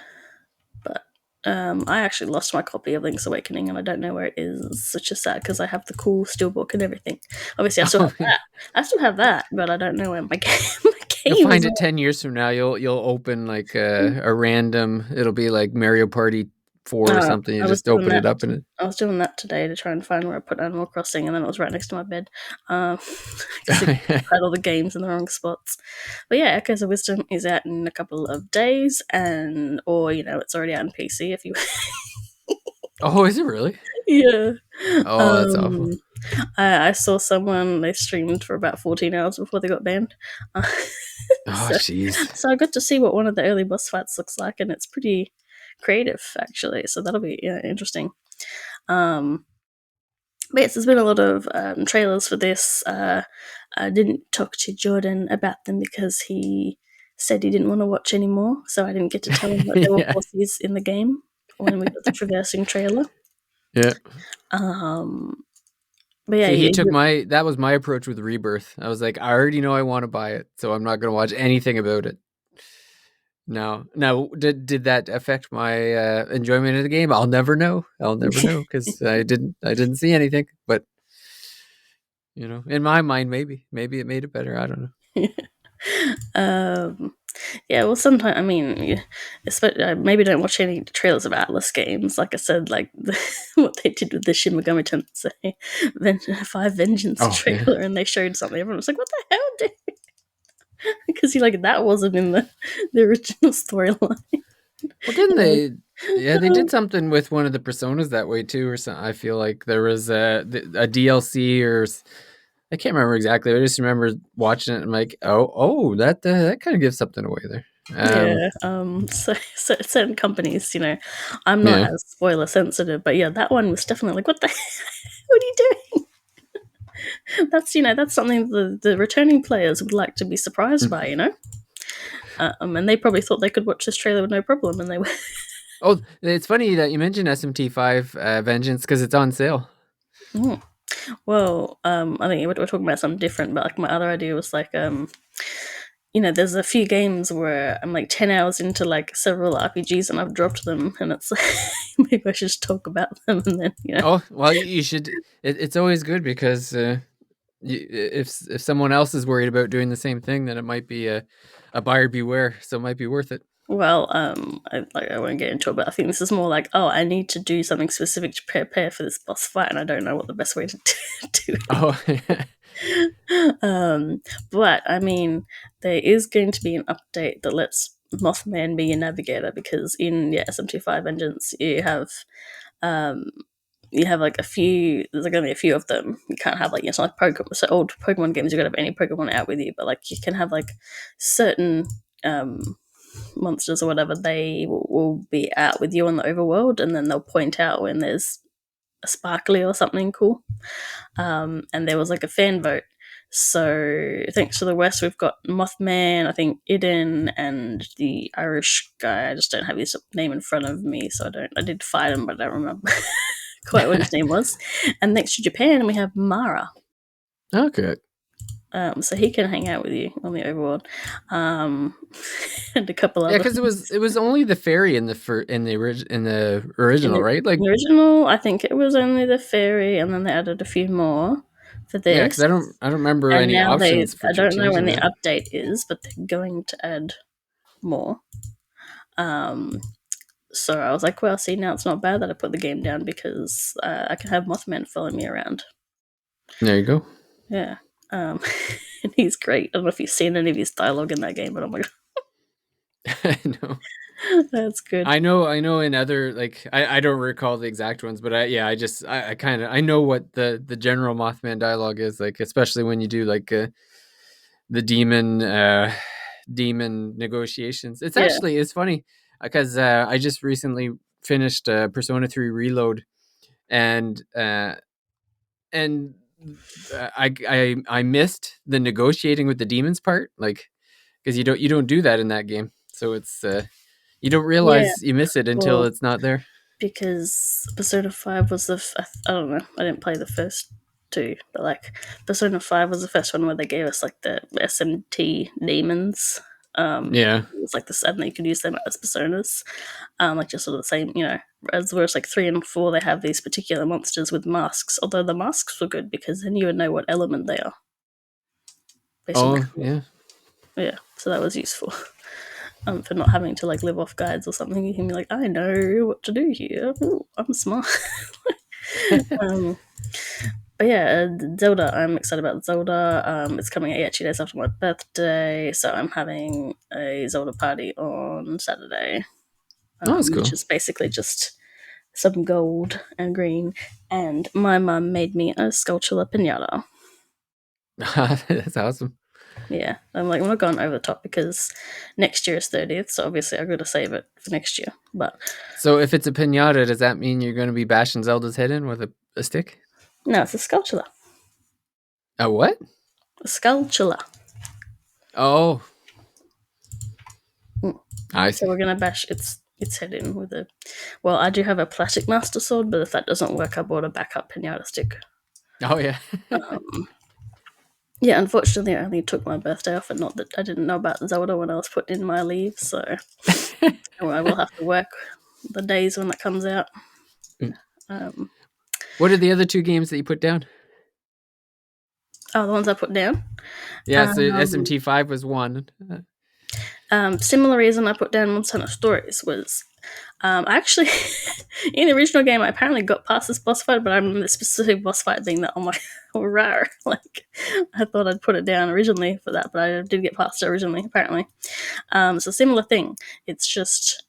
but I actually lost my copy of Link's Awakening, and I don't know where it is. It's such a sad because I have the cool steelbook and everything. Obviously, I still have that. I still have that, but I don't know where my game. You'll find it 10 years from now. You'll open like a random. It'll be like Mario Party 4 or something. You just open it up and it. I was doing that today to try and find where I put Animal Crossing, and then it was right next to my bed. I had all the games in the wrong spots. But yeah, Echoes of Wisdom is out in a couple of days, or it's already out on PC if you. Oh, is it really? Yeah. Oh, that's awful. I saw someone, they streamed for about 14 hours before they got banned. Oh, jeez. So I got to see what one of the early boss fights looks like, and it's pretty creative, actually. So that'll be interesting. But yes, there's been a lot of trailers for this. I didn't talk to Jordan about them because he said he didn't want to watch anymore, so I didn't get to tell him that there were bosses in the game when we got the traversing trailer. Yeah. But yeah, he took that was my approach with Rebirth. I was like, I already know I want to buy it, so I'm not going to watch anything about it. Now, did that affect my enjoyment of the game? I'll never know. Because I didn't see anything. But in my mind, maybe it made it better. I don't know. Yeah, well, sometimes maybe don't watch any trailers of Atlas games. Like I said, like what they did with the Shin Megami Tensei 5 Vengeance trailer, and they showed something. Everyone was like, "What the hell, dude?" Because that wasn't in the original storyline. Well, didn't they? Yeah, they did something with one of the Personas that way too, or something. I feel like there was a DLC or. I can't remember exactly. I just remember watching it and I'm like, oh, that kind of gives something away there. So certain companies, I'm not as spoiler sensitive, but yeah, that one was definitely like, what the, what are you doing? That's something the returning players would like to be surprised by, and they probably thought they could watch this trailer with no problem, and they were. Oh, it's funny that you mentioned SMT5 Vengeance because it's on sale. Mm. Well, I think we're talking about something different, but like my other idea was like, there's a few games where I'm like 10 hours into like several RPGs and I've dropped them, and it's like, maybe I should just talk about them and then, Oh, well, you should. It's always good because if someone else is worried about doing the same thing, then it might be a buyer beware, so it might be worth it. Well, I won't get into it, but I think this is more like, oh, I need to do something specific to prepare for this boss fight, and I don't know what the best way to do Oh, it. But I mean, there is going to be an update that lets Mothman be your navigator, because in SMT5 engines um you have like a few. There's like only a few of them. You can't have like, it's not like Pokemon. So old Pokemon games, you gotta have any Pokemon out with you, but like you can have like certain monsters or whatever. They will be out with you in the overworld, and then they'll point out when there's a sparkly or something cool. And there was like a fan vote. So thanks to the West, we've got Mothman, I think Iden, and the Irish guy. I just don't have his name in front of me, so I don't. I did fight him, but I don't remember quite what his name was. And next to Japan, we have Mara. okay. So he can hang out with you on the overworld, and a couple Yeah, other. because it was only the fairy in the original, right? Like, The original, I think it was only the fairy, and then they added a few more for yeah, because this. I don't remember And any now options for I don't know when changing the that. update is, but they're going to add more. Um, so I was like, well, see, now it's not bad that I put the game down, because I can have Mothman follow me around. There you go. Yeah. And he's great. I don't know if you've seen any of his dialogue in that game, but oh my I know. god, that's good. I know in other, like, I don't recall the exact ones, but I kind of I know what the general Mothman dialogue is like, especially when you do like the demon negotiations. Yeah, It's funny because I just recently finished Persona 3 Reload, and and I missed the negotiating with the demons part, like, because you don't do that in that game, so it's you don't yeah. realize you miss it until Well, it's not there. because Persona 5 was I don't know, I didn't play the first two, but like Persona 5 was the first one where they gave us like the SMT demons. Yeah. It was like this, and you could use them as personas. Like just sort of the same, as whereas like 3 and 4, they have these particular monsters with masks, although the masks were good because then you would know what element they are based on the Oh, color. yeah. Yeah, so that was useful. For not having to like live off guides or something. You can be like, I know what to do here. Ooh, I'm smart. um, but yeah, Zelda. I'm excited about Zelda. It's coming out 2 days after my birthday, so I'm having a Zelda party on Saturday, Oh, that's which cool. is basically just some gold and green. And my mum made me a Skulltula pinata. That's awesome. Yeah, I'm like, I'm not going over the top because next year is 30th, so obviously I've got to save it for next year. But So if it's a pinata, does that mean you're going to be bashing Zelda's head in with a stick? no, it's a Skulltula. A what? A Skulltula. Oh, Mm. I So see. we're gonna bash its head in with a. Well, I do have a plastic master sword, but if that doesn't work, I bought a backup pinata stick. Oh, yeah. Um, yeah, unfortunately, I only took my birthday off, and not that I didn't know about Zelda when I was putting in my leave, so I will have to work the days when that comes out. Um, What are the other two games that you put down? oh, the ones I put down. Yeah, so Um, SMT5 was one. Similar reason I put down Monster Hunter Stories was actually in the original game I apparently got past this boss fight, but I remember the specific boss fight being that, oh my rare. Like I thought I'd put it down originally for that, but I did get past it originally, apparently. So similar thing. It's just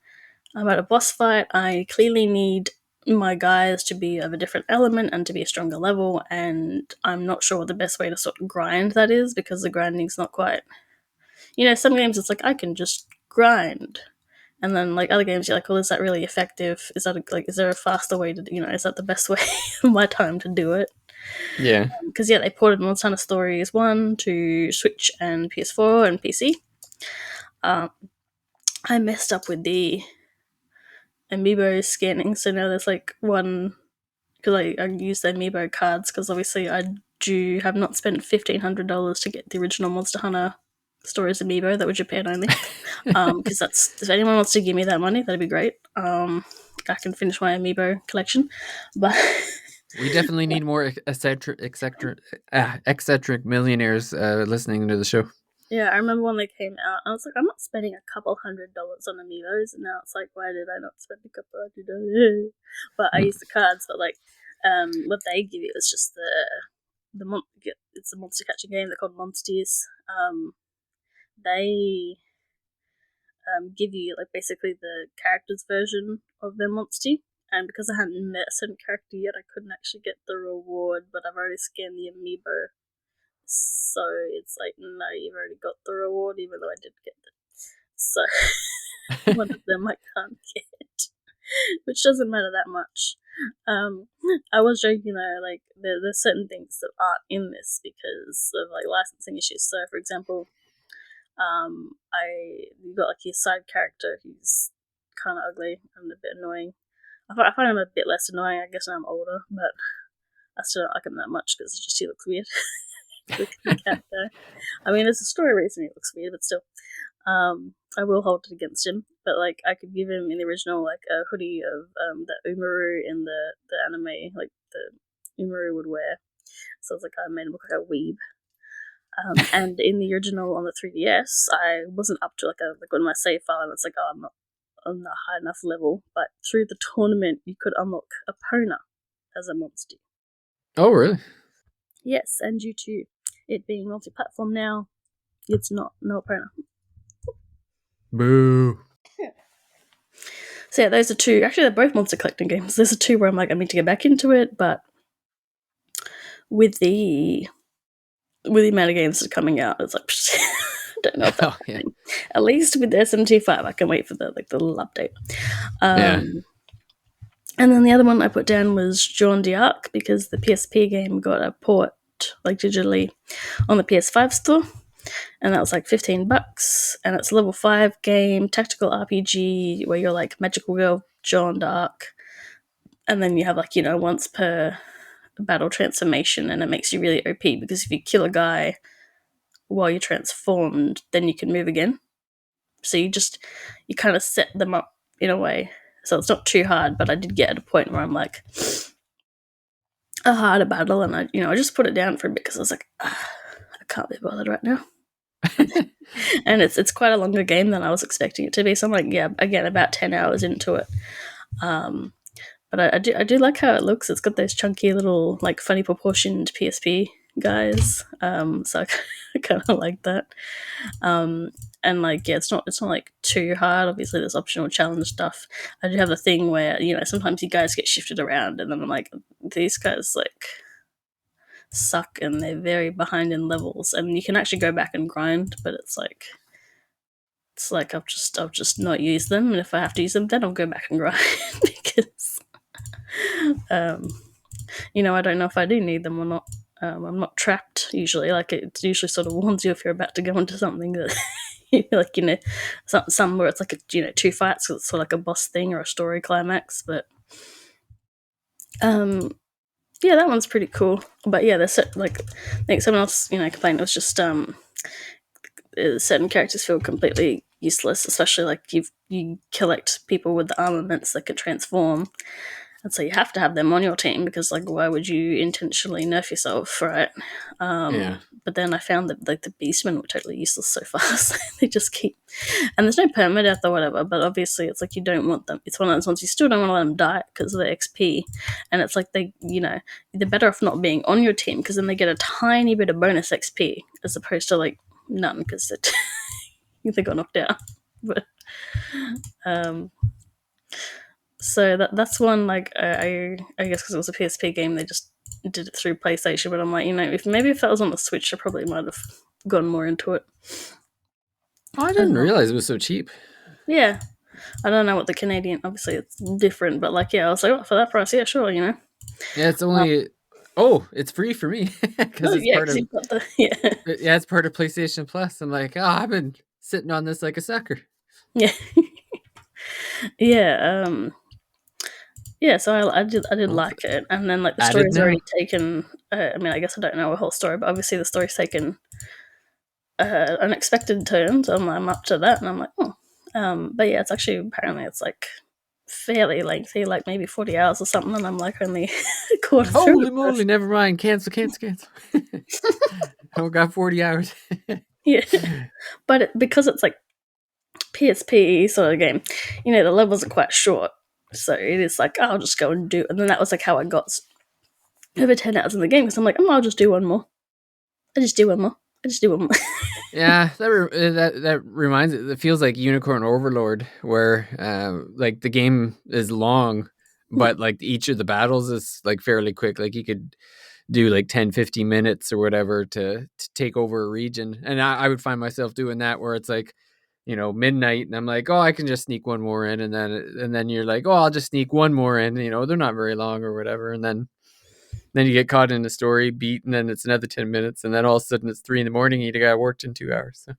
I'm at a boss fight, I clearly need my guys to be of a different element and to be a stronger level, and I'm not sure what the best way to sort of grind that is, because the grinding's not quite, some games it's like I can just grind, and then like other games you're like, well, is that really effective? Is that like, is there a faster way to, is that the best way of my time to do it? Yeah. Because they ported Monster Hunter Stories 1 to Switch and PS4 and PC. Um, I messed up with the amiibo scanning, so now there's like one, because I used the amiibo cards, because obviously I have not spent $1,500 to get the original Monster Hunter Stories amiibo that were Japan only. Because that's, if anyone wants to give me that money, that'd be great. I can finish my amiibo collection, but We definitely need more eccentric millionaires listening to the show. Yeah, I remember when they came out, I was like, I'm not spending $200 on amiibos, and now it's like, why did I not spend $200? But I used the cards, but like, what they give you is just it's a monster catching game. They're called Monsters. They give you like basically the character's version of their monster. And because I hadn't met a certain character yet, I couldn't actually get the reward. But I've already scanned the amiibo, so it's like, no, you've already got the reward, even though I did get it. So one of them I can't get, which doesn't matter that much. I was joking though, like there's certain things that aren't in this because of like licensing issues. So, for example, you got like your side character who's kind of ugly and a bit annoying. I find him a bit less annoying, I guess, when I'm older, but I still don't like him that much because he looks weird. The cat guy. I mean, there's a story reason he looks weird, but still. I will hold it against him, but like I could give him in the original like a hoodie of that Umaru in the anime, like the Umaru would wear. So it's like I made him look like a weeb. And in the original on the 3DS, I wasn't up to like on my save file, and it's like, oh, I'm not on the high enough level. But through the tournament, you could unlock Epona as a monster. Oh, really? Yes, and due to it being multi-platform now, it's no Epona. Boo. So yeah, those are two. Actually, they're both monster collecting games. Those are two where I'm like, I need to get back into it, but with the amount of games that are coming out, it's like, I don't know if that's happening. At least with the SMT5, I can wait for the little update. And then the other one I put down was Jean d'Arc, because the PSP game got a port, like digitally, on the PS5 store. And that was like $15, and it's a level 5 game, tactical RPG, where you're like magical girl Jean d'Arc, and then you have like, once per battle transformation, and it makes you really OP, because if you kill a guy while you're transformed, then you can move again. So you kind of set them up in a way, so it's not too hard. But I did get at a point where I'm like, a harder battle, and I just put it down for a bit because I was like, I can't be bothered right now. And it's quite a longer game than I was expecting it to be. So I'm like, yeah, again, about 10 hours into it. But I do like how it looks. It's got those chunky little, like, funny proportioned PSP guys. So I kind of like that. And like, yeah, it's not like too hard. Obviously, there's optional challenge stuff. I do have the thing where sometimes you guys get shifted around, and then I'm like, these guys like suck and they're very behind in levels, and you can actually go back and grind, but it's like I'll just not use them, and if I have to use them, then I'll go back and grind because I don't know if I do need them or not. I'm not trapped usually. Like, it usually sort of warns you if you're about to go into something that like some where it's like two fights, so it's sort of like a boss thing or a story climax. But yeah, that one's pretty cool. But yeah, there's like, I think someone else complained it was just certain characters feel completely useless, especially like you collect people with the armaments that can transform, and so you have to have them on your team, because like, why would you intentionally nerf yourself, right? But then I found that like the beastmen were totally useless so fast. They just keep, and there's no permadeath or whatever, but obviously it's like you don't want them. It's one of those ones you still don't want to let them die because of the XP, and it's like they're better off not being on your team, because then they get a tiny bit of bonus XP as opposed to like none, because they got knocked out. But so that's one, like, I guess because it was a PSP game, they just did it through PlayStation. But I'm like, if that was on the Switch, I probably might have gone more into it. Oh, I didn't realize it was so cheap. Yeah, I don't know what the Canadian. Obviously, it's different, but like, yeah, I was like, oh, for that price, yeah, sure, Yeah, it's only. It's free for me because it's part of. It's part of PlayStation Plus. I'm like, I've been sitting on this like a sucker. Yeah. Yeah. Yeah, so I did like it, and then like the story's already taken. I mean, I guess I don't know a whole story, but obviously the story's taken unexpected turns. I'm up to that, and I'm like, but yeah, apparently it's like fairly lengthy, like maybe 40 hours or something, and I'm like only a quarter through. Holy moly! Never mind. Cancel. I got 40 hours. Yeah, but because it's like PSP sort of game, the levels are quite short, so it is like I'll just go and do. And then that was like how I got over 10 hours in the game because I'm like, I'll just do one more. I just do one more. I just do one more. Yeah, that reminds it feels like Unicorn Overlord, where like the game is long, but like each of the battles is like fairly quick. Like you could do like 10-15 minutes or whatever to take over a region, and I would find myself doing that where it's like, midnight, and I'm like, oh, I can just sneak one more in, and then you're like, oh, I'll just sneak one more in. They're not very long or whatever, and then you get caught in a story beat, and then it's another 10 minutes, and then all of a sudden it's 3 in the morning. You got worked in 2 hours. So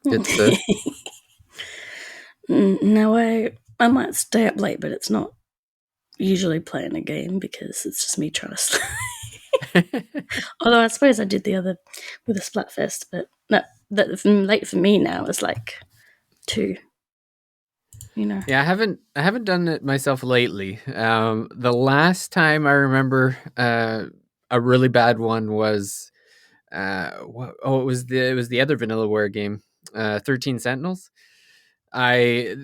it's Now I might stay up late, but it's not usually playing a game because it's just me trying to sleep. Although I suppose I did the other with the Splatfest, but no, that late for me now is like 2. Yeah, I haven't done it myself lately. The last time I remember a really bad one was it was the other Vanillaware game, 13 Sentinels. I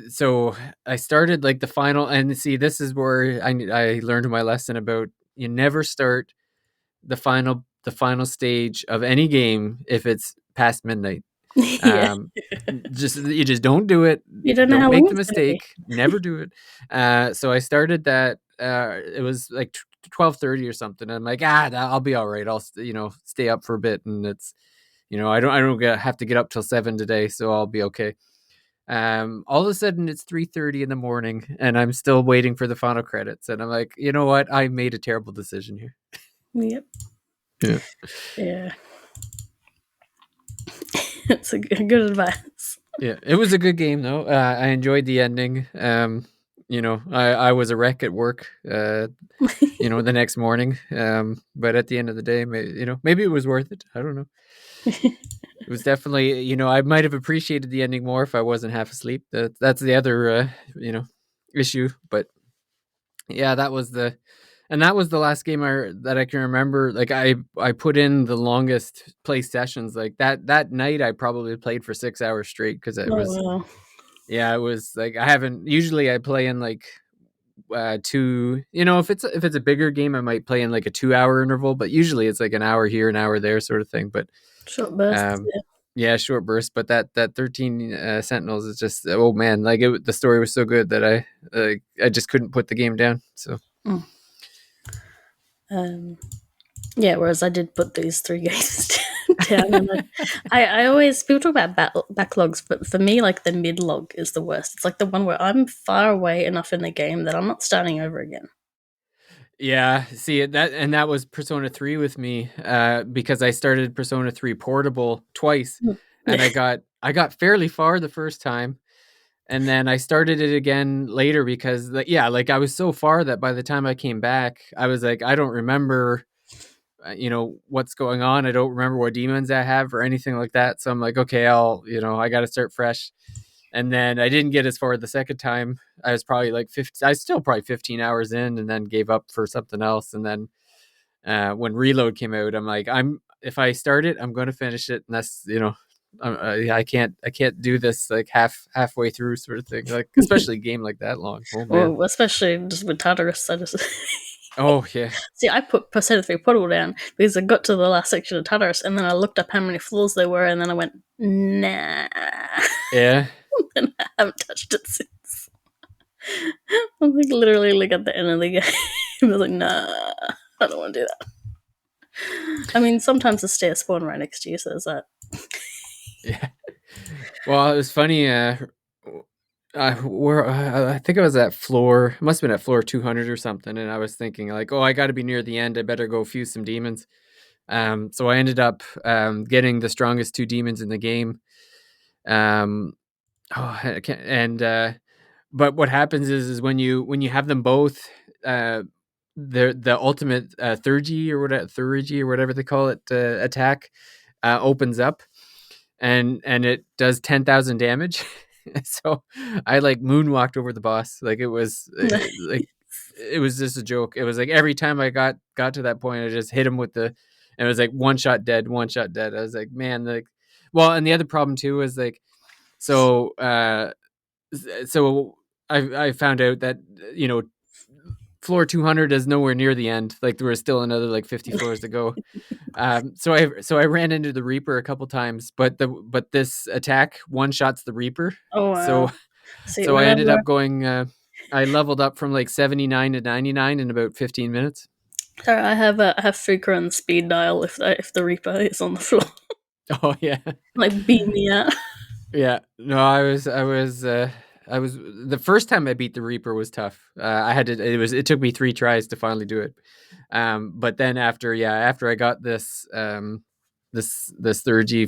started like the final, and see, this is where I learned my lesson about you never start the final stage of any game if it's past midnight. Yeah, You just don't do it. you don't know Don't how make long the it's going to be. mistake. Never do it. So I started that. It was like 12:30 or something. And I'm like, I'll be all right. I'll stay up for a bit, and it's I don't have to get up till 7 today, so I'll be okay. All of a sudden it's 3:30 in the morning, and I'm still waiting for the final credits, and I'm like, you know what? I made a terrible decision here. Yep. Yeah. Yeah. It's a good advice. Yeah, it was a good game though. I enjoyed the ending. I was a wreck at work. The next morning. But at the end of the day, maybe it was worth it. I don't know. It was definitely, I might have appreciated the ending more if I wasn't half asleep. That's the other, issue. But yeah, that was the last game that I can remember. Like I put in the longest play sessions. Like that night, I probably played for 6 hours straight because it Oh was. wow. Yeah, it was like I haven't. Usually, I play in like two. If it's a bigger game, I might play in like a 2 hour interval. But usually, it's like an hour here, an hour there, sort of thing. But Short bursts. um, yeah, short burst. But that 13 Sentinels is just, oh man, like the story was so good that I just couldn't put the game down. So Yeah. Yeah, whereas I did put these 3 games down, and I always people talk about backlogs, but for me, like the mid log is the worst. It's like the one where I'm far away enough in the game that I'm not starting over again. yeah, see that was Persona 3 with me, because I started Persona 3 Portable twice, and I got fairly far the first time, and then I started it again later because like I was so far that by the time I came back, I was like, I don't remember, what's going on. I don't remember what demons I have or anything like that. So I'm like, okay, I got to start fresh. And then I didn't get as far the second time. I was probably like 50. I was still probably 15 hours in, and then gave up for something else. And then when Reload came out, I'm like, if I start it, I'm going to finish it, and that's I can't do this like halfway through sort of thing. Like especially a game like that long. Oh man. Well, especially just with Tartarus, I just Oh yeah. see. I put Persona 3 Portable down because I got to the last section of Tartarus, and then I looked up how many floors there were, and then I went, nah, Yeah. and I haven't touched it since. I'm like literally at the end of the game. I was like, nah, I don't want to do that. I mean, sometimes the stairs spawn right next to you, so there's that. Yeah. Well, it was funny. I think I was at floor. Must have been at floor 200 or something, and I was thinking like, oh, I got to be near the end. I better go fuse some demons. So I ended up getting the strongest 2 demons in the game. Um, I can't, and but what happens is when you have them both, the ultimate Thurgy or whatever they call it, attack opens up, and it does 10,000 damage. So I like moonwalked over the boss. Like it was like it was just a joke. It was like every time I got to that point, I just hit him with and it was like one shot dead, one shot dead. I was like, man, like, well, and the other problem too is like, so so I found out that floor 200 is nowhere near the end. Like there was still another like 50 floors to go. So I ran into the Reaper a couple times, but this attack one shots the Reaper. Oh So wow. See, so I ended whenever up going. I leveled up from like 79 to 99 in about 15 minutes. I have Fuka on speed dial if the Reaper is on the floor, Oh yeah, like beam me out. yeah. No, I was the first time I beat the Reaper was tough. I had to. It took me 3 tries to finally do it. But then after I got this third G,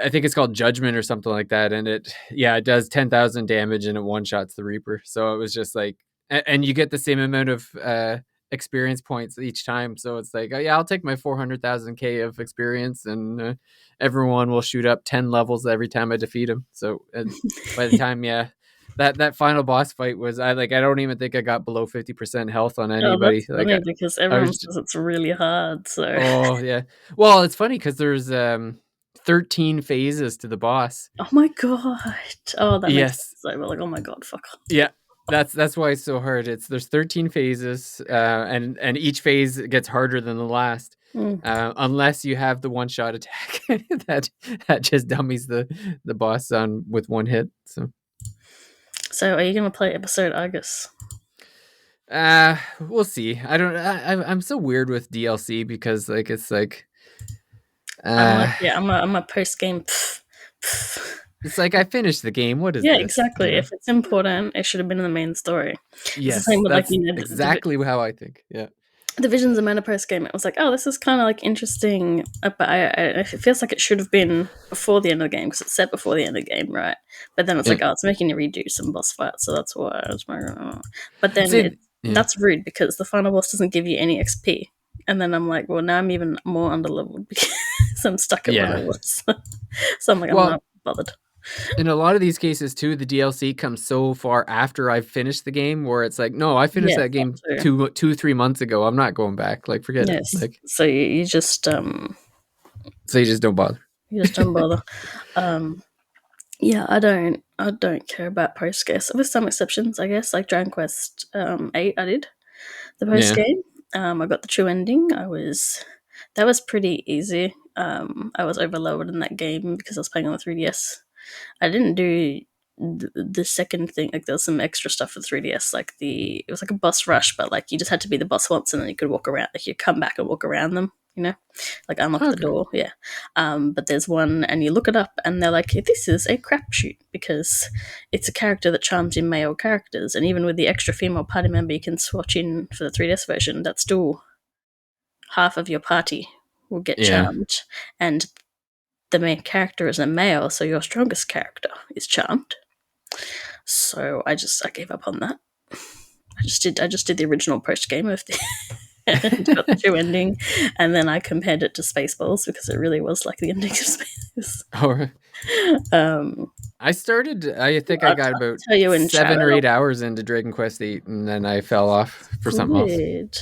I think it's called Judgment or something like that, and it does 10,000 damage and it one shots the Reaper. So it was just like, and you get the same amount of experience points each time. So it's like, oh yeah, I'll take my 400,000 K of experience, and everyone will shoot up 10 levels every time I defeat him. So by the time, that final boss fight was, I don't even think I got below 50% health on Oh, anybody. that's Like funny because I everyone was, says it's really hard. So, oh yeah. Well, it's funny because there's 13 phases to the boss. oh my god. Oh, that makes sense. Yes. So we're like, oh my god, fuck. Yeah. That's why it's so hard. There's 13 phases, and each phase gets harder than the last, Mm. unless you have the one shot attack that just dummies the boss on with one hit. So So, are you gonna play episode Argus? we'll see. I don't. I'm so weird with DLC because like it's like I'm like, uh yeah, I'm a post game. it's like I finished the game. What is Yeah, this? exactly. If it's important, it should have been in the main story. It's the same Yes, with like that's exactly how I think. Yeah. Divisions and Mana post game. It was like, oh, this is kind of like interesting, but it feels like it should have been before the end of the game because it's set before the end of the game, right? But then it's Yeah. like, oh, it's making you redo some boss fights, so that's why I was like, oh. But then See, yeah. that's rude because the final boss doesn't give you any XP. And then I'm like, well, now I'm even more underleveled because I'm stuck at what I Yeah. was. So I'm like, I'm Well, not bothered. in a lot of these cases too, the DLC comes so far after I've finished the game where it's like, no, I finished Yes, that that game too. 3 months ago. I'm not going back. Like, forget it. Yes. Like, So you just so you just don't bother. don't bother. Um, Yeah, I don't care about post games. With some exceptions, I guess. Like Dragon Quest 8, I did the post Yeah. game. I got the true ending. That was pretty easy. I was overloaded in that game because I was playing on the 3DS. I didn't do the second thing. Like there was some extra stuff for 3DS. Like it was like a boss rush, but like you just had to be the boss once, and then you could walk around. Like you come back and walk around them. Like unlock the Okay. door. Yeah. But there's one, and you look it up, and they're like, this is a crapshoot because it's a character that charms in male characters, and even with the extra female party member you can swatch in for the 3DS version, that's still half of your party will get Yeah. charmed, and the main character is a male, so your strongest character is charmed. So I gave up on that. I just did the original post game of the and got the true ending, and then I compared it to Spaceballs because it really was like the ending of Space. All right. Um, I think I got about tell you in chat. 7 or 8 hours into Dragon Quest 8, and then I fell off for something else. Weird.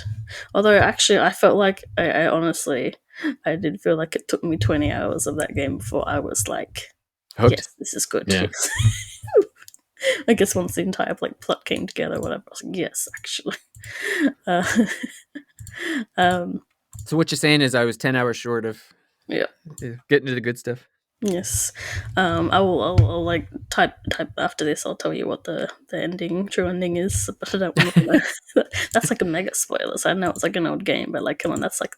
Although actually, I felt like I honestly, I did feel like it took me 20 hours of that game before I was like, Hooked. yes, this is good. Yeah. I guess once the entire like plot came together, whatever, I was like, yes, actually. Uh, um, So what you're saying is I was 10 hours short of yeah. getting to the good stuff. Yes, I'll like type after this. I'll tell you what the true ending is, but I don't want to. That's like a mega spoiler. So I know it's like an old game, but like, come on, that's like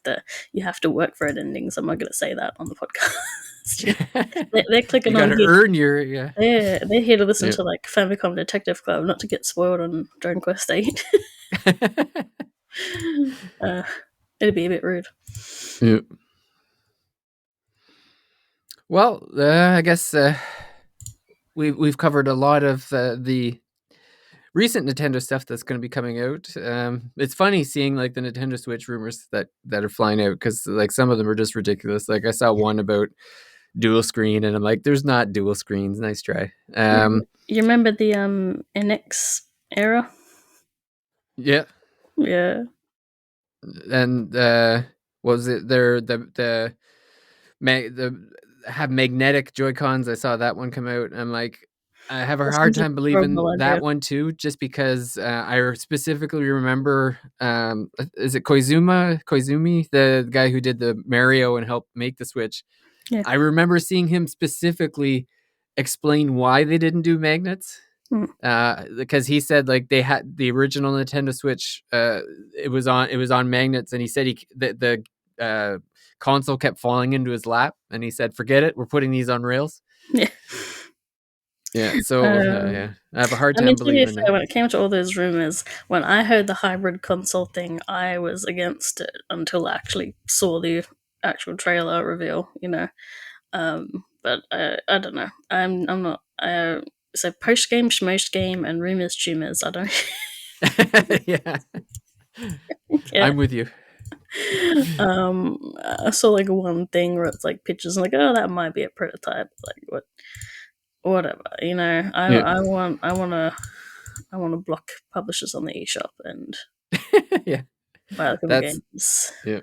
you have to work for it ending. So I'm not going to say that on the podcast. They're clicking you on. got to earn your They're here to listen to like Famicom Detective Club, not to get spoiled on Dragon Quest 8. It'd be a bit rude. Yeah. Well, I guess we've covered a lot of the recent Nintendo stuff that's going to be coming out. It's funny seeing like the Nintendo Switch rumors that are flying out because like some of them are just ridiculous. Like I saw one about dual screen, and I'm like, "There's not dual screens." Nice try. You remember the NX era? Yeah. Yeah. And Was it the have magnetic Joy-Cons? I saw that one come out. I'm like, I have a That hard sounds like time a believing horrible that idea. one too, just because I specifically remember, is it Koizumi, the guy who did the Mario and helped make the Switch? Yeah. I remember seeing him specifically explain why they didn't do magnets. Mm. Because he said like they had the original Nintendo Switch, it was on magnets, and he said the console kept falling into his lap, and he said, "Forget it, we're putting these on rails." Yeah. Yeah, so Um, yeah, I have a hard I mean, time to be believing fair, that. when it came to all those rumors, when I heard the hybrid console thing, I was against it until I actually saw the actual trailer reveal. But I don't know. I'm not. So post game, schmost game, and rumors, tumors. I don't Yeah, care. I'm with you. I saw like one thing where it's like pictures and like, oh, that might be a prototype. Like whatever. Yeah, I want to block publishers on the eShop and yeah, buy the that's games. yeah,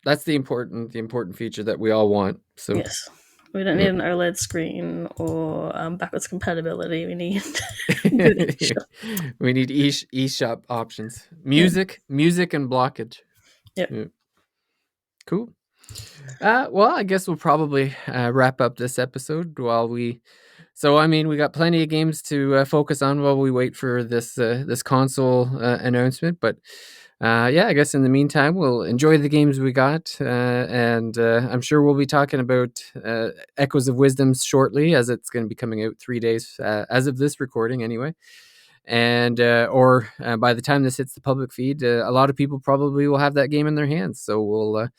that's the important feature that we all want. So Yes. We don't need yeah. an OLED screen or backwards compatibility. We need good eShop. We need eShop options, Yeah. music and blockage. Yep. Yeah. Cool. Well, I guess we'll probably wrap up this episode while we. So, I mean, we got plenty of games to focus on while we wait for this console announcement. But yeah, I guess in the meantime, we'll enjoy the games we got, and I'm sure we'll be talking about Echoes of Wisdom shortly, as it's going to be coming out 3 days as of this recording, anyway. And or by the time this hits the public feed, a lot of people probably will have that game in their hands. So we'll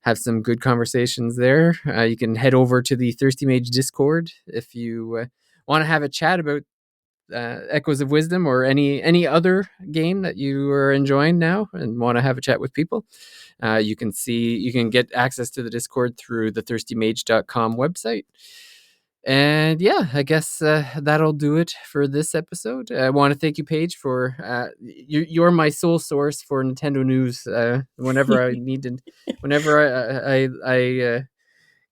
have some good conversations there. You can head over to the Thirsty Mage Discord if you want to have a chat about Echoes of Wisdom or any other game that you are enjoying now and want to have a chat with people. You can get access to the Discord through the thirstymage.com website. And yeah, I guess that'll do it for this episode. I want to thank you, Paige, for you're my sole source for Nintendo news. Whenever I need to, whenever I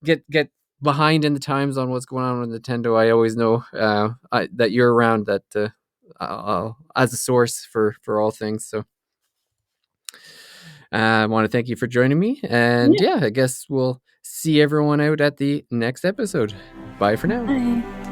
get behind in the times on what's going on with Nintendo, I always know that you're around that as a source for all things. So I want to thank you for joining me, and Yeah. yeah, I guess we'll see everyone out at the next episode. Bye for now. Bye.